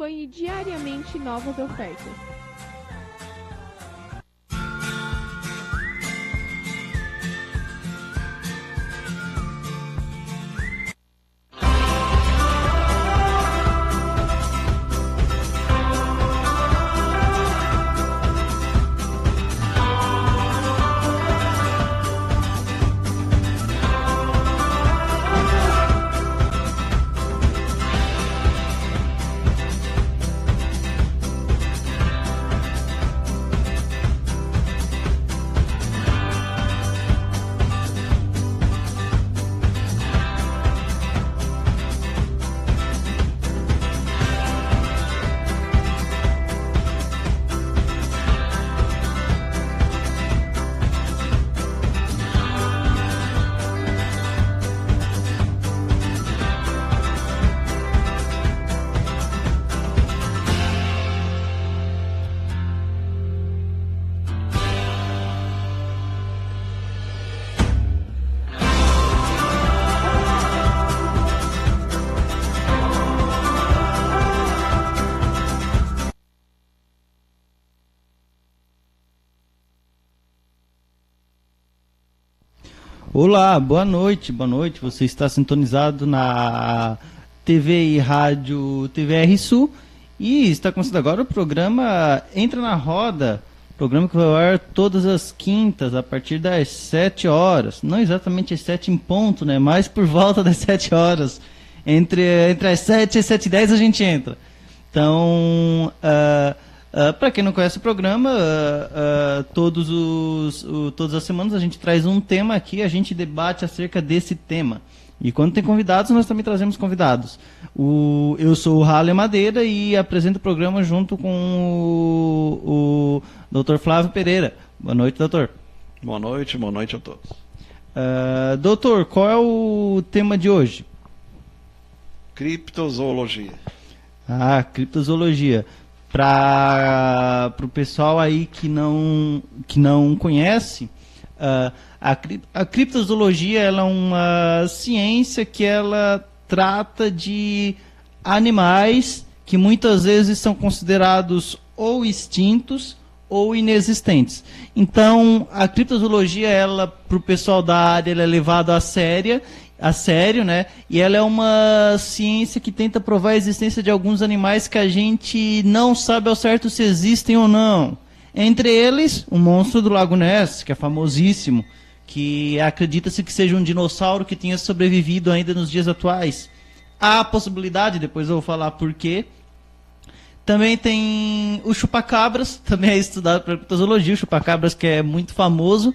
Acompanhe diariamente novas ofertas. Olá, boa noite. Você está sintonizado na TV e Rádio TVR Sul e está começando agora o programa Entra na Roda, programa que vai ao ar todas as quintas a partir das 7 horas. Não exatamente às 7 em ponto, né? Mas por volta das 7 horas. Entre as 7 e as 7h10 a gente entra. Então, para quem não conhece o programa, todas as semanas a gente traz um tema aqui, a gente debate acerca desse tema. E quando tem convidados, nós também trazemos convidados. Eu sou o Halle Madeira e apresento o programa junto com o Dr. Flávio Pereira. Boa noite, doutor. Boa noite a todos. Doutor, qual é o tema de hoje? Criptozoologia. Criptozoologia. Para o pessoal aí que não conhece, a criptozoologia ela é uma ciência que ela trata de animais que muitas vezes são considerados ou extintos ou inexistentes. Então, a criptozoologia, ela, para o pessoal da área, ela é levada a sério, né? E ela é uma ciência que tenta provar a existência de alguns animais que a gente não sabe ao certo se existem ou não. Entre eles, o monstro do Lago Ness, que é famosíssimo, que acredita-se que seja um dinossauro que tenha sobrevivido ainda nos dias atuais. Há a possibilidade, depois eu vou falar por quê. Também tem o chupacabras, também é estudado pela criptozoologia, o chupacabras que é muito famoso.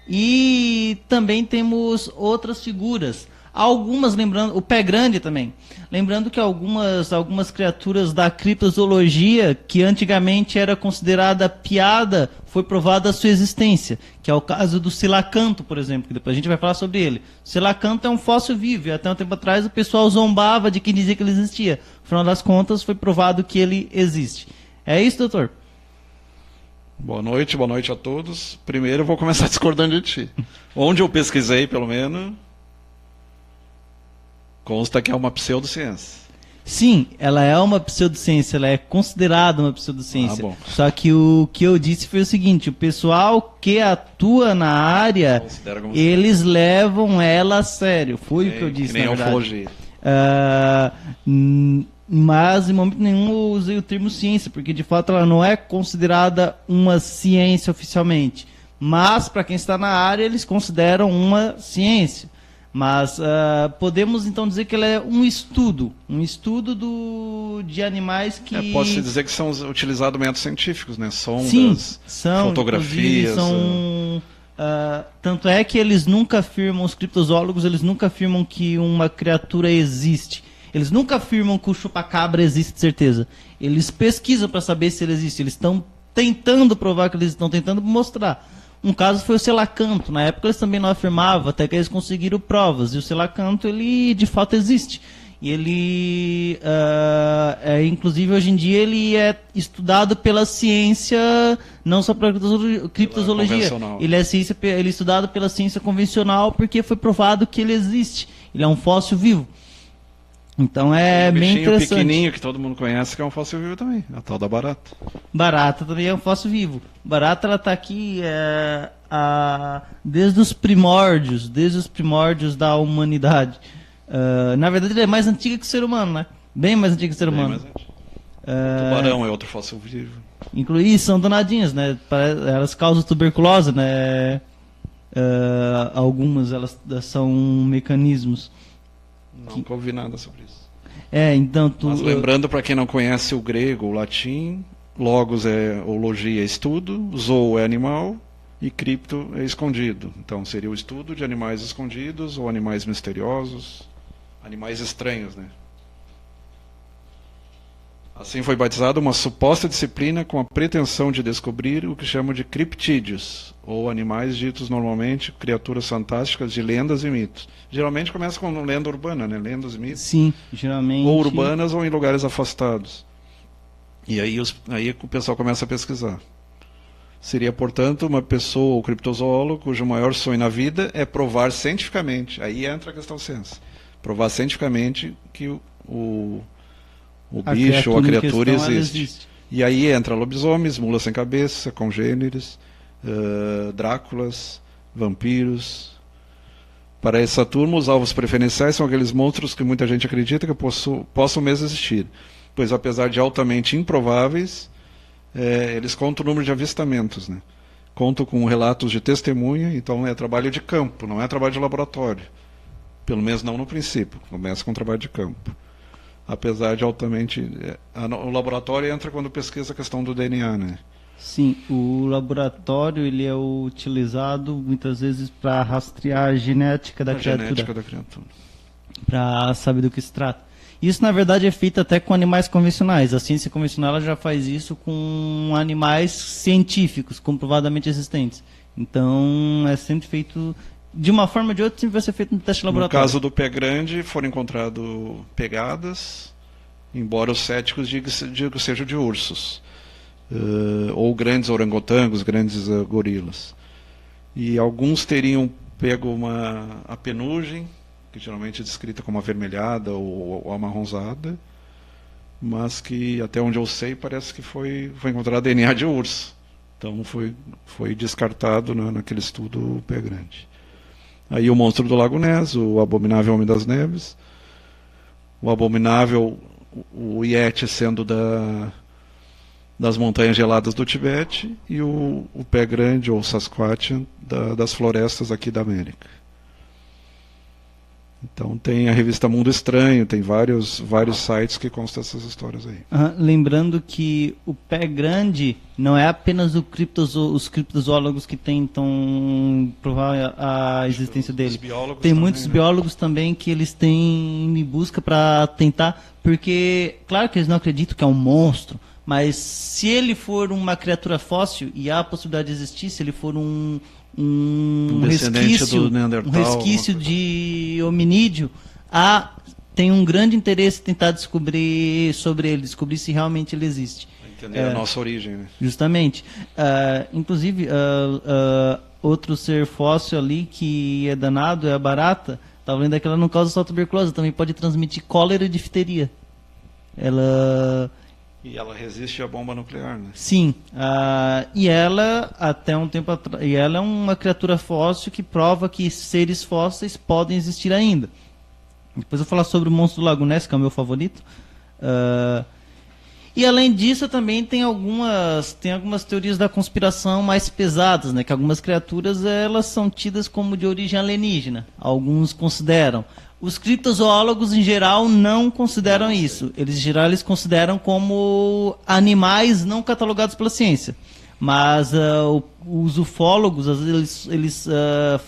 E também temos outras figuras, algumas lembrando, o pé grande também, lembrando que algumas criaturas da criptozoologia, que antigamente era considerada piada, foi provada a sua existência, que é o caso do selacanto, por exemplo, que depois a gente vai falar sobre ele. O selacanto é um fóssil vivo, e até um tempo atrás o pessoal zombava de quem dizia que ele existia. No final das contas foi provado que ele existe. É isso, doutor? Boa noite a todos. Primeiro eu vou começar discordando de ti. Onde eu pesquisei, pelo menos, consta que é uma pseudociência. Sim, ela é uma pseudociência, ela é considerada uma pseudociência. Só que o que eu disse foi o seguinte, o pessoal que atua na área, eles levam ela a sério. Foi o que eu disse, que nem na verdade. Ufologia. Mas em momento nenhum eu usei o termo ciência, porque de fato ela não é considerada uma ciência oficialmente. Mas para quem está na área, eles consideram uma ciência. Mas podemos então dizer que ela é um estudo de animais que... Pode-se dizer que são utilizados métodos científicos, né? Sondas, sim, são, fotografias... tanto é que eles nunca afirmam, os criptozoólogos, eles nunca afirmam que uma criatura existe. Eles nunca afirmam que o chupacabra existe de certeza. Eles pesquisam para saber se ele existe. Eles estão tentando provar que eles estão tentando mostrar. Um caso foi o selacanto. Na época eles também não afirmavam, até que eles conseguiram provas. E o selacanto, ele de fato existe. E ele, inclusive hoje em dia, ele é estudado pela ciência, não só pela criptozoologia. Ele é estudado pela ciência convencional porque foi provado que ele existe. Ele é um fóssil vivo. Então é um bem bichinho interessante. pequenininho que todo mundo conhece, que é um fóssil vivo também, a tal da barata. Barata também é um fóssil vivo. Barata, ela tá aqui desde os primórdios da humanidade. Na verdade, ela é mais antiga que o ser humano, né? Bem mais antiga que o ser Bem humano. mais antigo. O tubarão é outro fóssil vivo. Inclusive, são danadinhas, né? Elas causam tuberculose, né? Algumas, elas são mecanismos. Nunca ouvi nada sobre isso. Então... Mas lembrando, para quem não conhece o grego, o latim, logos ou logia é estudo, zoo é animal e cripto é escondido. Então seria o estudo de animais escondidos ou animais misteriosos, animais estranhos, né? Assim foi batizada uma suposta disciplina com a pretensão de descobrir o que chamam de criptídeos, ou animais ditos normalmente criaturas fantásticas de lendas e mitos. Geralmente começa com lenda urbana, né? Lendas e mitos. Sim, geralmente... Ou urbanas ou em lugares afastados. E aí o pessoal começa a pesquisar. Seria, portanto, uma pessoa ou criptozoólogo cujo maior sonho na vida é provar cientificamente, aí entra a questão ciência, provar cientificamente que o bicho ou a criatura existe. E aí entra lobisomens, mulas sem cabeça, congêneres, Dráculas, vampiros. Para essa turma, os alvos preferenciais são aqueles monstros que muita gente acredita que possam mesmo existir, pois apesar de altamente improváveis, eles contam o número de avistamentos, né? Contam com relatos de testemunha, então é trabalho de campo, não é trabalho de laboratório. Pelo menos não no princípio, começa com trabalho de campo. Apesar de altamente... o laboratório entra quando pesquisa a questão do DNA, né? Sim, o laboratório ele é utilizado muitas vezes para rastrear a genética da criatura. Para saber do que se trata. Isso, na verdade, é feito até com animais convencionais. A ciência convencional ela já faz isso com animais científicos, comprovadamente existentes. Então, é sempre feito... De uma forma ou de outra, sempre vai ser feito no teste laboratório. No caso do pé grande, foram encontradas pegadas, embora os céticos digam que sejam de ursos. Ou grandes orangotangos, grandes gorilas. E alguns teriam pego a penugem, que geralmente é descrita como avermelhada ou amarronzada, mas que, até onde eu sei, parece que foi encontrado DNA de urso. Então foi descartado naquele estudo o pé grande. Aí o monstro do Lago Ness, o abominável Homem das Neves, o abominável, o Yeti sendo das montanhas geladas do Tibete, e o pé grande, ou Sasquatch, das florestas aqui da América. Então tem a revista Mundo Estranho, tem vários sites que constam essas histórias aí. Lembrando que o pé grande não é apenas os criptozoólogos que tentam provar a existência dele. Tem muitos biólogos também que eles têm em busca para tentar, porque claro que eles não acreditam que é um monstro, mas se ele for uma criatura fóssil, e há a possibilidade de existir, se ele for um resquício de hominídeo, tem um grande interesse em tentar descobrir sobre ele, descobrir se realmente ele existe. Entender a nossa origem, né? Justamente. Inclusive, outro ser fóssil ali que é danado é a barata. Estava vendo que ela não causa só tuberculose, também pode transmitir cólera e difteria. E ela resiste à bomba nuclear, né? Sim. E ela, até um tempo atrás, ela é uma criatura fóssil que prova que seres fósseis podem existir ainda. Depois eu vou falar sobre o monstro do Lago Ness, que é o meu favorito. E além disso, também tem algumas teorias da conspiração mais pesadas, né? Que algumas criaturas elas são tidas como de origem alienígena. Alguns consideram. Os criptozoólogos, em geral, não consideram isso. Eles, em geral, eles consideram como animais não catalogados pela ciência. Mas os ufólogos, às vezes, eles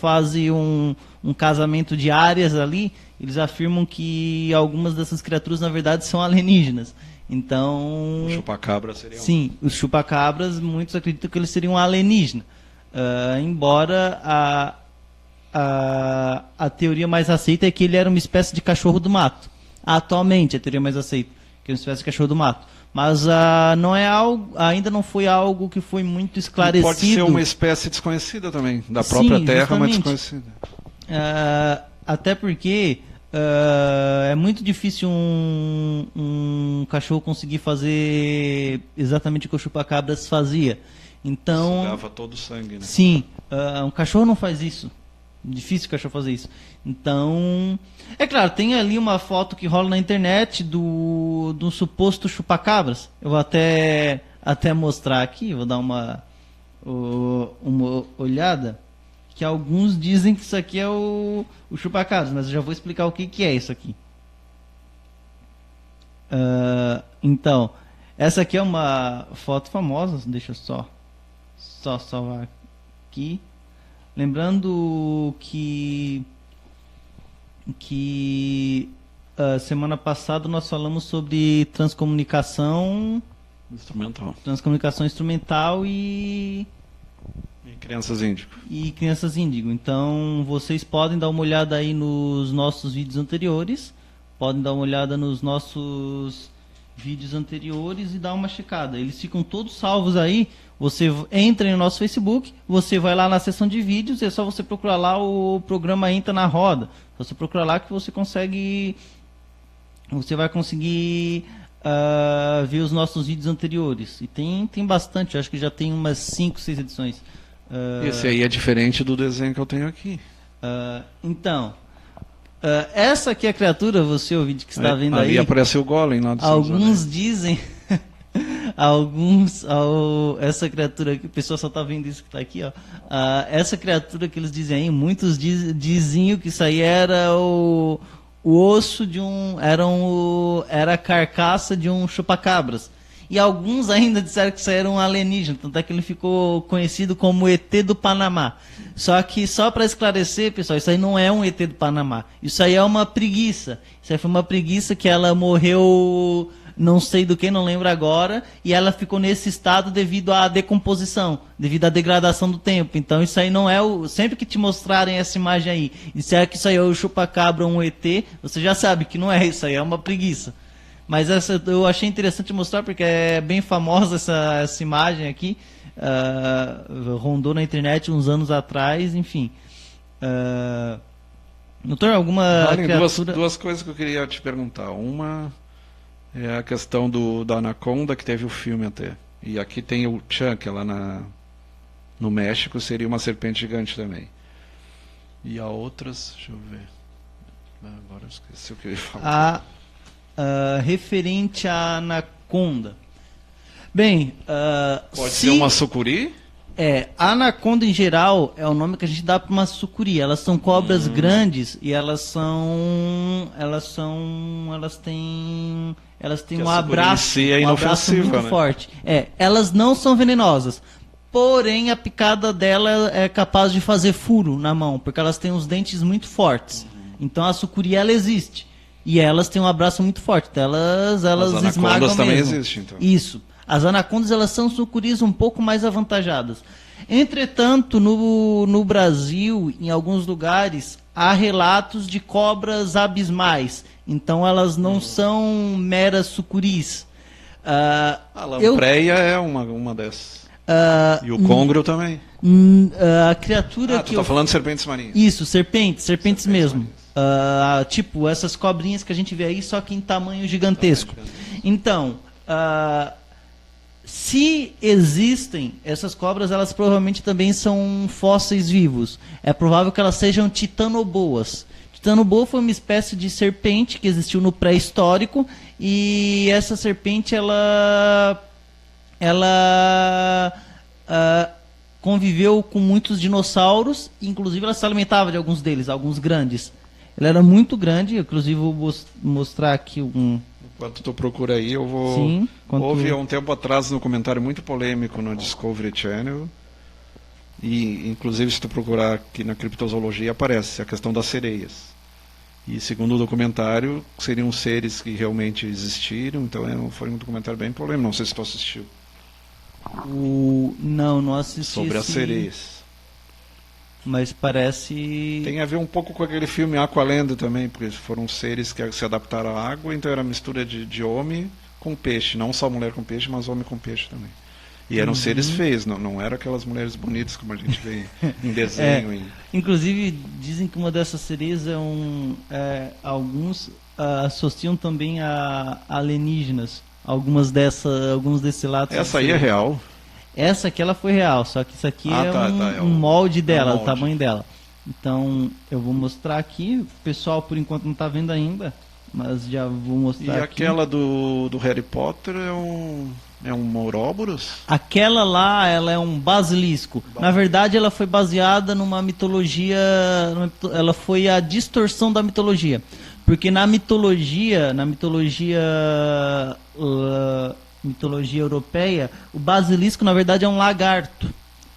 fazem um casamento de áreas ali. Eles afirmam que algumas dessas criaturas, na verdade, são alienígenas. Então... O chupacabra seria Sim, os chupacabras, muitos acreditam que eles seriam alienígenas. Embora a teoria mais aceita é que ele era uma espécie de cachorro do mato. Atualmente, a teoria mais aceita que é uma espécie de cachorro do mato. Mas ainda não foi algo que foi muito esclarecido. Pode ser uma espécie desconhecida também, da própria Terra, mas desconhecida. Até porque É muito difícil um cachorro conseguir fazer exatamente o que o chupacabras fazia. Então, sugava todo o sangue, né? sim, um cachorro não faz isso. Difícil o cachorro fazer isso. Então, é claro, tem ali uma foto que rola na internet do suposto chupacabras. Eu vou até mostrar aqui, vou dar uma olhada. Que alguns dizem que isso aqui é o chupacabras, mas eu já vou explicar o que é isso aqui. Então, essa aqui é uma foto famosa, deixa eu só salvar aqui. Lembrando que semana passada nós falamos sobre transcomunicação instrumental e crianças índigo. Então, vocês podem dar uma olhada aí nos nossos vídeos anteriores. Podem dar uma olhada nos nossos vídeos anteriores e dar uma checada. Eles ficam todos salvos aí. Você entra no nosso Facebook, você vai lá na seção de vídeos, é só você procurar lá o programa Entra na Roda. Você procura lá que você vai conseguir ver os nossos vídeos anteriores. E tem bastante, eu acho que já tem umas 5, 6 edições. Esse aí é diferente do desenho que eu tenho aqui. Então, essa aqui é a criatura, você ouvinte que está vendo ali aí. Aparece o Golem lá do Alguns dizem, essa criatura aqui, o pessoal só está vendo isso que está aqui, ó. Essa criatura que eles dizem aí, muitos diziam que isso aí era o osso de era a carcaça de um chupacabras. E alguns ainda disseram que isso era um alienígena, tanto é que ele ficou conhecido como ET do Panamá. Só que, só para esclarecer, pessoal, isso aí não é um ET do Panamá. Isso aí é uma preguiça. Isso aí foi uma preguiça que ela morreu, não sei do que, não lembro agora, e ela ficou nesse estado devido à decomposição, devido à degradação do tempo. Então isso aí não é sempre que te mostrarem essa imagem aí, e se é que isso aí é o chupacabra ou um ET, você já sabe que não é isso aí, é uma preguiça. Mas essa eu achei interessante mostrar porque é bem famosa essa imagem aqui. Rondou na internet uns anos atrás, enfim. Doutor, alguma criatura... duas coisas que eu queria te perguntar. Uma é a questão da Anaconda, que teve o filme até. E aqui tem o Chunk, lá no México, seria uma serpente gigante também. E a outras, deixa eu ver. Agora eu esqueci o que eu ia falar. Referente à anaconda. Bem, pode ser uma sucuri? A anaconda em geral é o nome que a gente dá para uma sucuri. Elas são cobras grandes e elas têm um abraço, é um abraço muito forte. Elas não são venenosas. Porém, a picada dela é capaz de fazer furo na mão, porque elas têm os dentes muito fortes. Então a sucuri ela existe. E elas têm um abraço muito forte. Então elas esmagam mesmo. Também existem, então. Isso. As anacondas elas são sucuris um pouco mais avantajadas. Entretanto, no Brasil, em alguns lugares, há relatos de cobras abismais. Então elas não são meras sucuris. A lampreia é uma dessas. E o congro também. A criatura que... tu tá falando de serpentes marinhas. Isso, serpentes mesmo. Tipo essas cobrinhas que a gente vê aí, só que em tamanho gigantesco. Então, se existem essas cobras, elas provavelmente também são fósseis vivos. É provável que elas sejam titanoboas. Titanoboa foi uma espécie de serpente que existiu no pré-histórico, e essa serpente ela conviveu com muitos dinossauros, inclusive ela se alimentava de alguns deles, alguns grandes. Ela era muito grande, inclusive vou mostrar aqui um... Enquanto tu procura aí, eu vou... Sim, houve há um tempo atrás um comentário muito polêmico no Discovery Channel, e inclusive se tu procurar aqui na criptozoologia aparece a questão das sereias. E segundo o documentário, seriam seres que realmente existiram, então foi um documentário bem polêmico, não sei se tu assistiu. Não assisti. Sobre as sereias. Mas parece... Tem a ver um pouco com aquele filme Aqualenda também, porque foram seres que se adaptaram à água, então era mistura de homem com peixe, não só mulher com peixe, mas homem com peixe também. E eram seres feios, não eram aquelas mulheres bonitas como a gente vê em desenho. Inclusive, dizem que uma dessas sereias alguns associam também a alienígenas. Alguns desses relatos. Essa aí é real? Essa aqui ela foi real, só que isso aqui é um molde dela, o tamanho dela. Então, eu vou mostrar aqui. O pessoal, por enquanto, não está vendo ainda, mas já vou mostrar aqui. E aquela do Harry Potter é um Ouroboros? Aquela lá, ela é um basilisco. Na verdade, ela foi baseada numa mitologia... Ela foi a distorção da mitologia. Porque na mitologia europeia, o basilisco, na verdade, é um lagarto.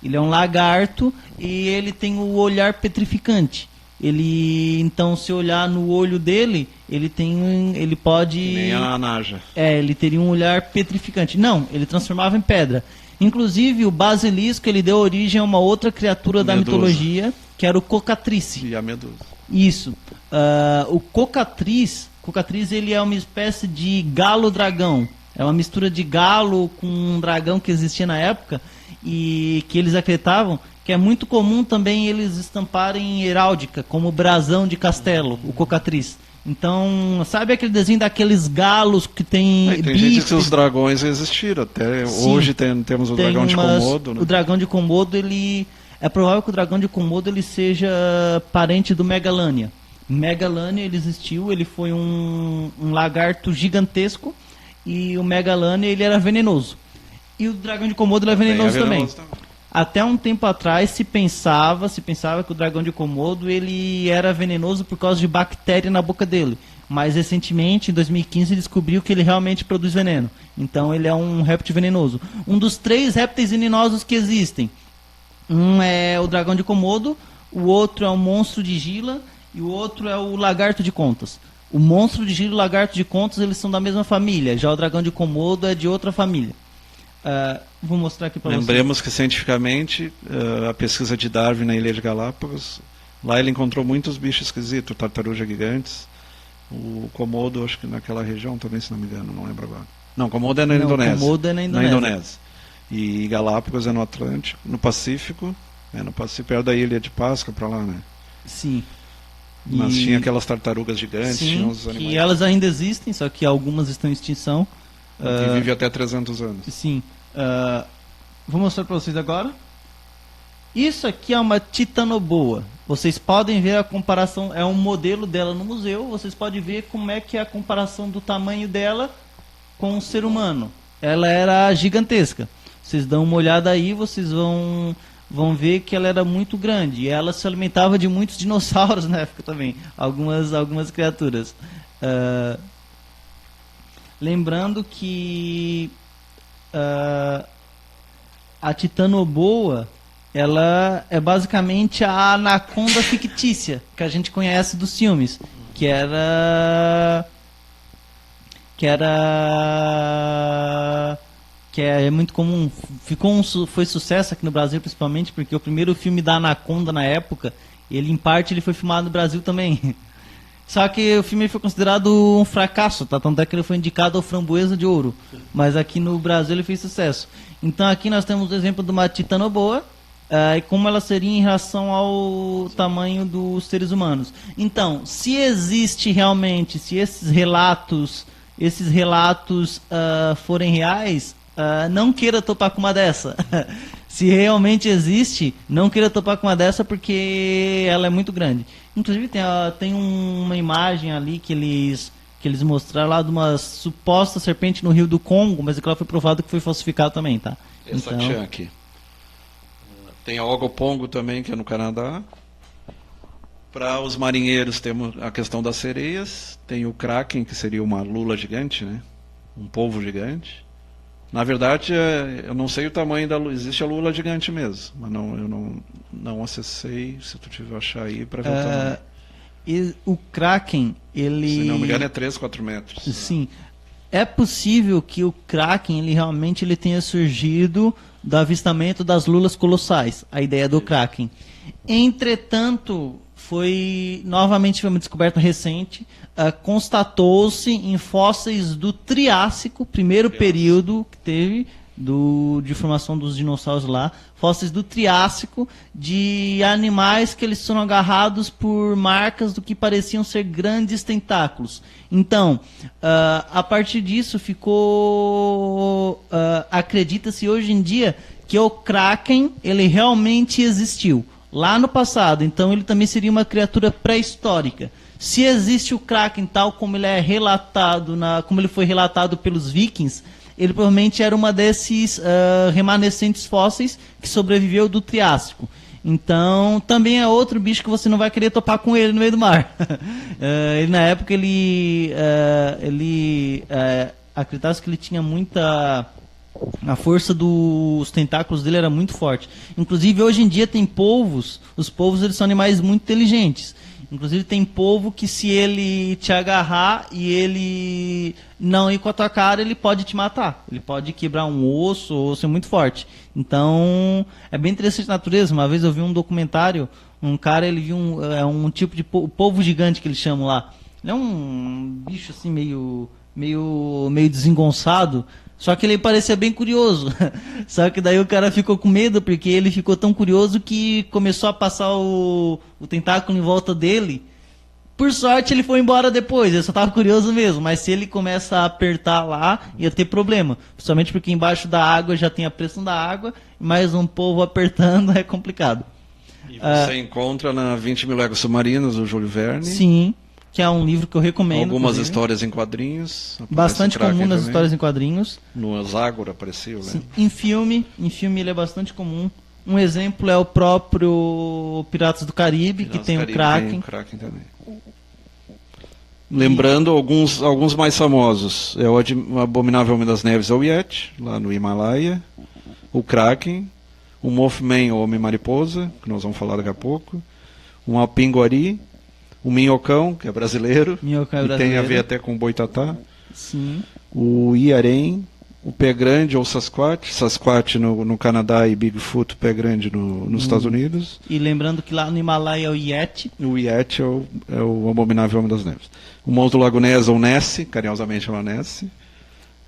Ele é um lagarto e ele tem o olhar petrificante. Então, se olhar no olho dele, ele pode... Nem a Naja. Ele teria um olhar petrificante. Não, ele transformava em pedra. Inclusive, o basilisco, ele deu origem a uma outra criatura da mitologia, que era o cocatrice. E a medusa. Isso. O cocatriz, ele é uma espécie de galo-dragão. É uma mistura de galo com um dragão que existia na época e que eles acreditavam que é muito comum também eles estamparem em heráldica, como o brasão de castelo, o cocatriz. Então, sabe aquele desenho daqueles galos que tem gente que diz que os dragões existiram. Até sim, hoje temos o dragão de Komodo. Né? O dragão de Komodo, é provável que o dragão de Komodo ele seja parente do Megalania. Megalania, ele existiu, ele foi um lagarto gigantesco e o Megalania, ele era venenoso. E o dragão de Komodo ele é venenoso também. Até um tempo atrás se pensava que o dragão de Komodo ele era venenoso por causa de bactéria na boca dele. Mas recentemente, em 2015, descobriu que ele realmente produz veneno. Então ele é um réptil venenoso. Um dos 3 répteis venenosos que existem. Um é o dragão de Komodo, o outro é o monstro de Gila e o outro é o lagarto de Contas. O monstro de Gila e o lagarto de Contas, eles são da mesma família. Já o dragão de Komodo é de outra família. Vou mostrar aqui para vocês. Lembremos que cientificamente a pesquisa de Darwin na Ilha de Galápagos, lá ele encontrou muitos bichos esquisitos, tartarugas gigantes. O Komodo, acho que naquela região também, se não me engano, não lembro agora. Não, Komodo é na Indonésia. Komodo é na Indonésia. E Galápagos é no Atlântico, no Pacífico, perto da Ilha de Páscoa, para lá, né? Sim. Mas tinha aquelas tartarugas gigantes, sim, tinha uns animais. E elas ainda existem, só que algumas estão em extinção. Que vive até 300 anos. Sim. Vou mostrar para vocês agora. Isso aqui é uma titanoboa. Vocês podem ver a comparação, é um modelo dela no museu. Vocês podem ver como é que é a comparação do tamanho dela com o ser humano. Ela era gigantesca. Vocês dão uma olhada aí, vocês vão ver que ela era muito grande. E ela se alimentava de muitos dinossauros na época também. Algumas criaturas. Lembrando que a titanoboa, ela é basicamente a anaconda fictícia que a gente conhece dos filmes, que é muito comum. Foi sucesso aqui no Brasil, principalmente porque o primeiro filme da anaconda na época, ele em parte ele foi filmado no Brasil também. Só que o filme foi considerado um fracasso, tá? Tanto é que ele foi indicado ao Framboesa de Ouro. Mas aqui no Brasil ele fez sucesso. Então aqui nós temos o exemplo de uma titanoboa, e como ela seria em relação ao tamanho dos seres humanos. Então, se existe realmente, se esses relatos forem reais, não queira topar com uma dessa. Se realmente existe, não queira topar com uma dessa porque ela é muito grande. Inclusive tem uma imagem ali que eles mostraram lá de uma suposta serpente no Rio do Congo, mas aquela foi provado que foi falsificado também, tá? Essa então... aqui. Tem a Ogopongo também, que é no Canadá. Para os marinheiros temos a questão das sereias. Tem o Kraken, que seria uma lula gigante, né? Um polvo gigante. Na verdade, eu não sei o tamanho da lula. Existe a lula gigante mesmo, mas eu não acessei. Se tu tiver achar aí para ver o tamanho. E o Kraken, ele... Se não me engano, é 3, 4 metros. Sim. É possível que o Kraken, ele realmente tenha surgido do avistamento das lulas colossais, a ideia do Kraken. Entretanto, novamente foi uma descoberta recente, constatou-se em fósseis do Triássico, primeiro período que teve, de formação dos dinossauros lá, fósseis do Triássico, de animais que eles foram agarrados por marcas do que pareciam ser grandes tentáculos. Então, a partir disso ficou, acredita-se hoje em dia que o Kraken, ele realmente existiu lá no passado, então ele também seria uma criatura pré-histórica. Se existe o Kraken tal como ele é relatado, como ele foi relatado pelos vikings, ele provavelmente era uma desses remanescentes fósseis que sobreviveu do Triássico. Então, também é outro bicho que você não vai querer topar com ele no meio do mar. Ele, na época, acreditava que ele tinha muita... A força dos tentáculos dele era muito forte. Inclusive, hoje em dia tem polvos. Os polvos, eles são animais muito inteligentes. Inclusive, tem polvo que, se ele te agarrar e ele não ir com a tua cara, ele pode te matar. Ele pode quebrar um osso ou ser muito forte. Então, é bem interessante a natureza. Uma vez eu vi um documentário, um cara, ele viu um tipo de polvo gigante que eles chamam lá. Ele é um bicho assim meio desengonçado. Só que ele parecia bem curioso. Só que daí o cara ficou com medo, porque ele ficou tão curioso que começou a passar o tentáculo em volta dele. Por sorte, ele foi embora depois. Ele só estava curioso mesmo. Mas se ele começa a apertar lá, ia ter problema. Principalmente porque embaixo da água já tem a pressão da água. Mais um polvo apertando é complicado. E você encontra na 20 Mil Léguas Submarinas, do Júlio Verne. Sim, que é um livro que eu recomendo. Algumas inclusive. Histórias em quadrinhos. Bastante comum nas histórias em quadrinhos. No Zagor apareceu, né? Sim. Em filme ele é bastante comum. Um exemplo é o próprio Piratas do Caribe, que tem o Kraken. Tem o Kraken também. Lembrando alguns mais famosos. É o Abominável Homem das Neves, é o Yeti, lá no Himalaia. O Kraken. O Mothman, o Homem-Mariposa, que nós vamos falar daqui a pouco. Um Apinguari. O Minhocão, que é brasileiro. Minhocão é brasileiro. E tem a ver até com o Boitatá. Sim. O Iarém. O Pé Grande ou Sasquatch. Sasquatch no Canadá e Bigfoot, Pé Grande nos Estados Unidos. E lembrando que lá no Himalaia é o Yeti. O Yeti é o Abominável Homem das Neves. O Monstro do Lago Ness, ou Nessie, carinhosamente chama Nessie.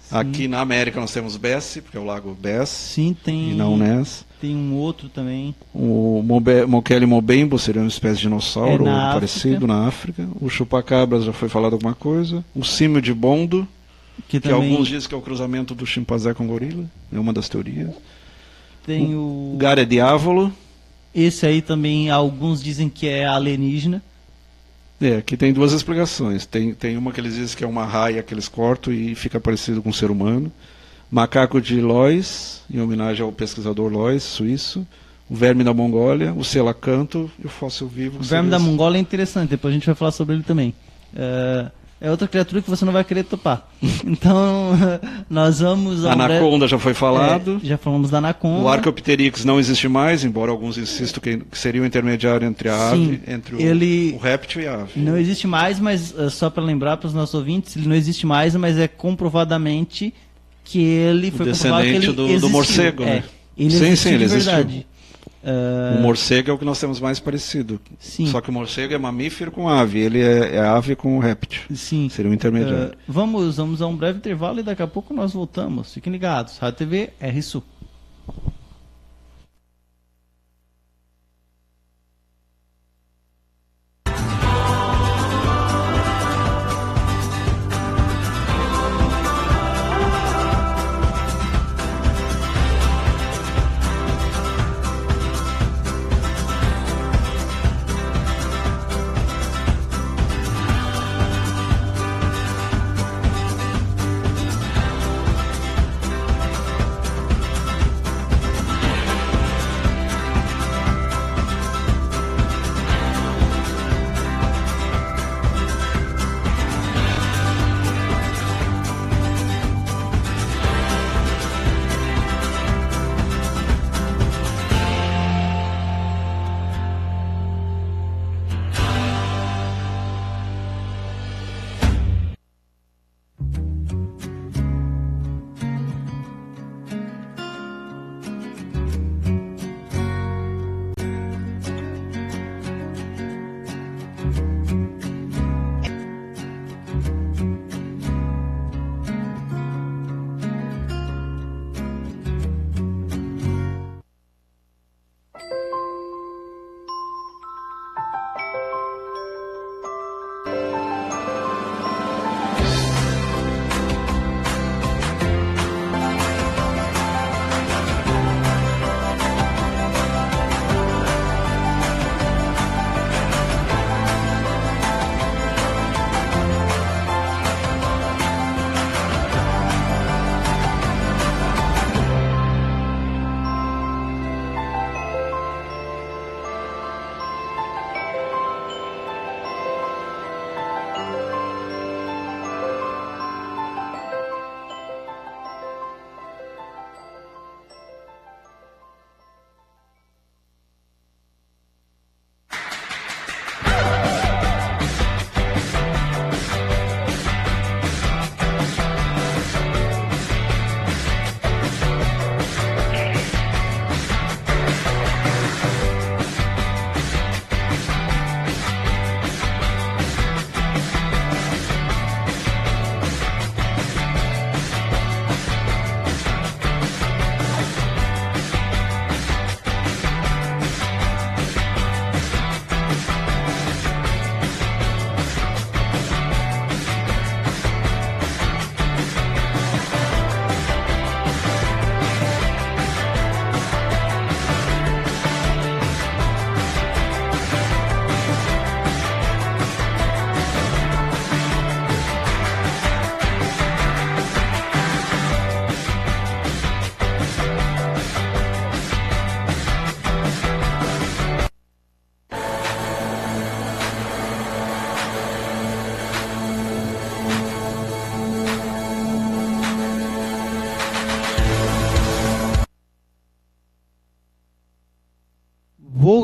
Sim. Aqui na América nós temos Bessie, porque é o Lago Bess. Sim, tem. E não Ness. Tem um outro também. O Mokele Mobembo seria uma espécie de dinossauro parecido na África. O Chupacabras já foi falado alguma coisa. O Símio de Bondo, que também... alguns dizem que é o cruzamento do chimpanzé com gorila. É uma das teorias. Tem o Gare Diavolo. Esse aí também alguns dizem que é alienígena. Aqui tem duas explicações. Tem uma que eles dizem que é uma raia que eles cortam e fica parecido com um ser humano. Macaco de Lois, em homenagem ao pesquisador Lois, suíço. O verme da Mongólia, o selacanto e o fóssil vivo. O verme da Mongólia é interessante, depois a gente vai falar sobre ele também. É outra criatura que você não vai querer topar. Então, nós vamos... Anaconda já foi falado. Já falamos da anaconda. O Archaeopteryx não existe mais, embora alguns insistam que seria o intermediário entre a ave, entre o réptil e a ave. Não existe mais, mas só para lembrar para os nossos ouvintes, ele não existe mais, mas é comprovadamente que ele foi comprovado que ele existiu. Do morcego, né? Ele existiu de verdade. O morcego é o que nós temos mais parecido. Sim. Só que o morcego é mamífero com ave, ele é ave com réptil. Sim. Seria um intermediário. Vamos a um breve intervalo e daqui a pouco nós voltamos. Fiquem ligados. Rádio TV RSU.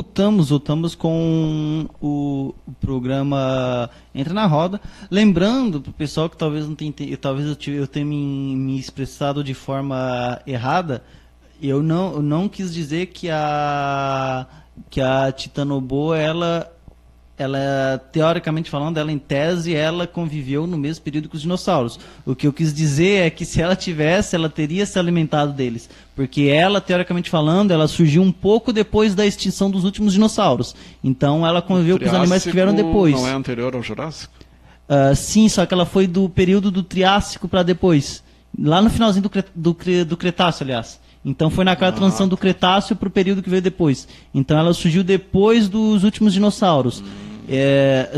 voltamos com o programa Entra na Roda. Lembrando para o pessoal que talvez não tenha, talvez eu tenha me expressado de forma errada, eu não quis dizer que a Titanoboa, ela teoricamente falando, ela em tese, ela conviveu no mesmo período que os dinossauros. O que eu quis dizer é que se ela tivesse, ela teria se alimentado deles. Porque ela, teoricamente falando, ela surgiu um pouco depois da extinção dos últimos dinossauros. Então ela conviveu com os animais que vieram depois. Não é anterior ao Jurássico? Sim, só que ela foi do período do Triássico para depois. Lá no finalzinho do Cretáceo, aliás. Então foi naquela transição do Cretáceo para o período que veio depois. Então ela surgiu depois dos últimos dinossauros.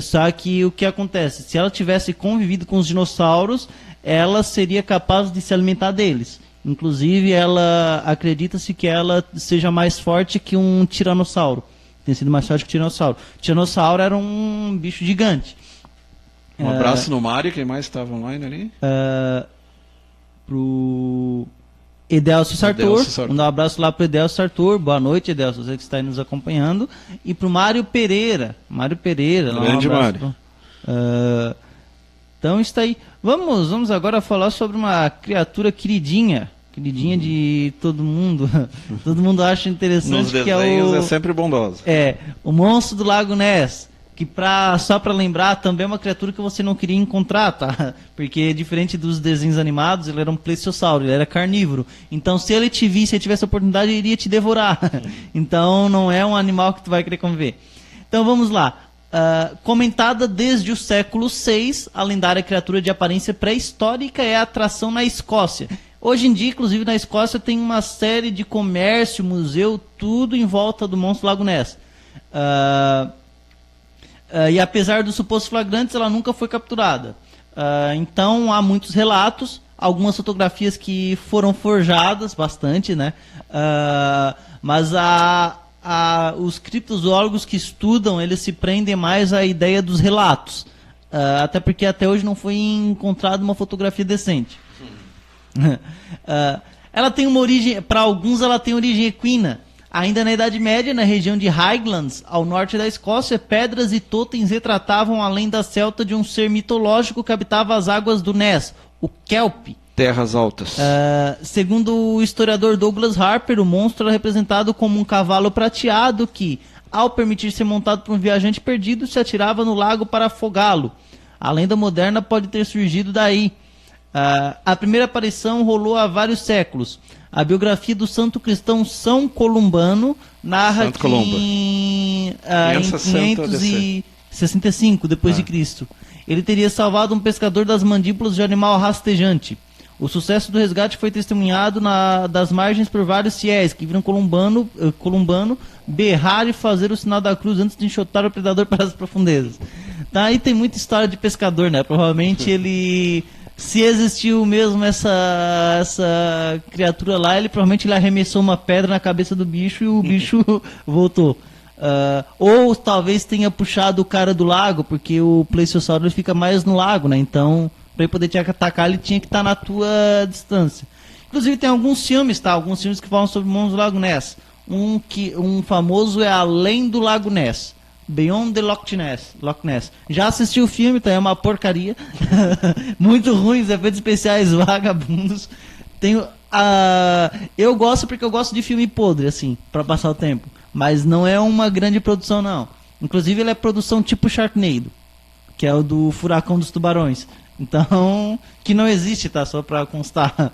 Só que o que acontece? Se ela tivesse convivido com os dinossauros, ela seria capaz de se alimentar deles. Inclusive, ela acredita-se que ela seja mais forte que um tiranossauro. Tem sido mais forte que o tiranossauro. O tiranossauro era um bicho gigante. Um abraço no Mário, quem mais estava online ali? Pro Edelcio Sartor. Um abraço lá pro Edelcio Sartor. Boa noite, Edelcio, você que está aí nos acompanhando. E pro Mário Pereira. Grande Mário. Então está aí. Vamos agora falar sobre uma criatura queridinha de todo mundo. Todo mundo acha interessante. Nos desenhos é sempre bondosa. O monstro do Lago Ness. Que só para lembrar, também é uma criatura que você não queria encontrar, tá? Porque diferente dos desenhos animados, ele era um plesiosauro, ele era carnívoro. Então, se ele te visse, se ele tivesse a oportunidade, ele iria te devorar. Então, não é um animal que tu vai querer conviver. Então, vamos lá. Comentada desde o século VI, a lendária criatura de aparência pré-histórica é a atração na Escócia. Hoje em dia, inclusive, na Escócia tem uma série de comércio, museu, tudo em volta do monstro Lago Ness. E apesar dos supostos flagrantes, ela nunca foi capturada. Então há muitos relatos, algumas fotografias que foram forjadas, bastante, né? Mas os criptozoólogos que estudam, eles se prendem mais à ideia dos relatos. Até porque até hoje não foi encontrada uma fotografia decente. Ela tem uma origem, para alguns ela tem origem equina. Ainda na Idade Média, na região de Highlands, ao norte da Escócia, pedras e totens retratavam a lenda celta de um ser mitológico que habitava as águas do Ness, o Kelp. Terras altas. Segundo o historiador Douglas Harper, o monstro era representado como um cavalo prateado que, ao permitir ser montado por um viajante perdido, se atirava no lago para afogá-lo. A lenda moderna pode ter surgido daí. A primeira aparição rolou há vários séculos. A biografia do santo cristão São Columbano narra que em 565 depois de Cristo, ele teria salvado um pescador das mandíbulas de um animal rastejante. O sucesso do resgate foi testemunhado das margens por vários fiéis que viram Columbano berrar e fazer o sinal da cruz antes de enxotar o predador para as profundezas. Tá, aí tem muita história de pescador, né? Provavelmente ele... Se existiu mesmo essa criatura lá, provavelmente ele arremessou uma pedra na cabeça do bicho e o bicho voltou. Ou talvez tenha puxado o cara do lago, porque o plesiosauro fica mais no lago, né? Então, para ele poder te atacar, ele tinha que estar na tua distância. Inclusive tem alguns filmes, tá? Alguns filmes que falam sobre o monstro do Lago Ness. Um famoso é Além do Lago Ness. Beyond the Loch Ness. Já assisti o filme, tá? É uma porcaria. Muito ruim, os efeitos especiais vagabundos. Eu gosto porque eu gosto de filme podre, assim, pra passar o tempo. Mas não é uma grande produção, não. Inclusive, ele é produção tipo Sharknado, que é o do Furacão dos Tubarões. Então, que não existe, tá? Só pra constar.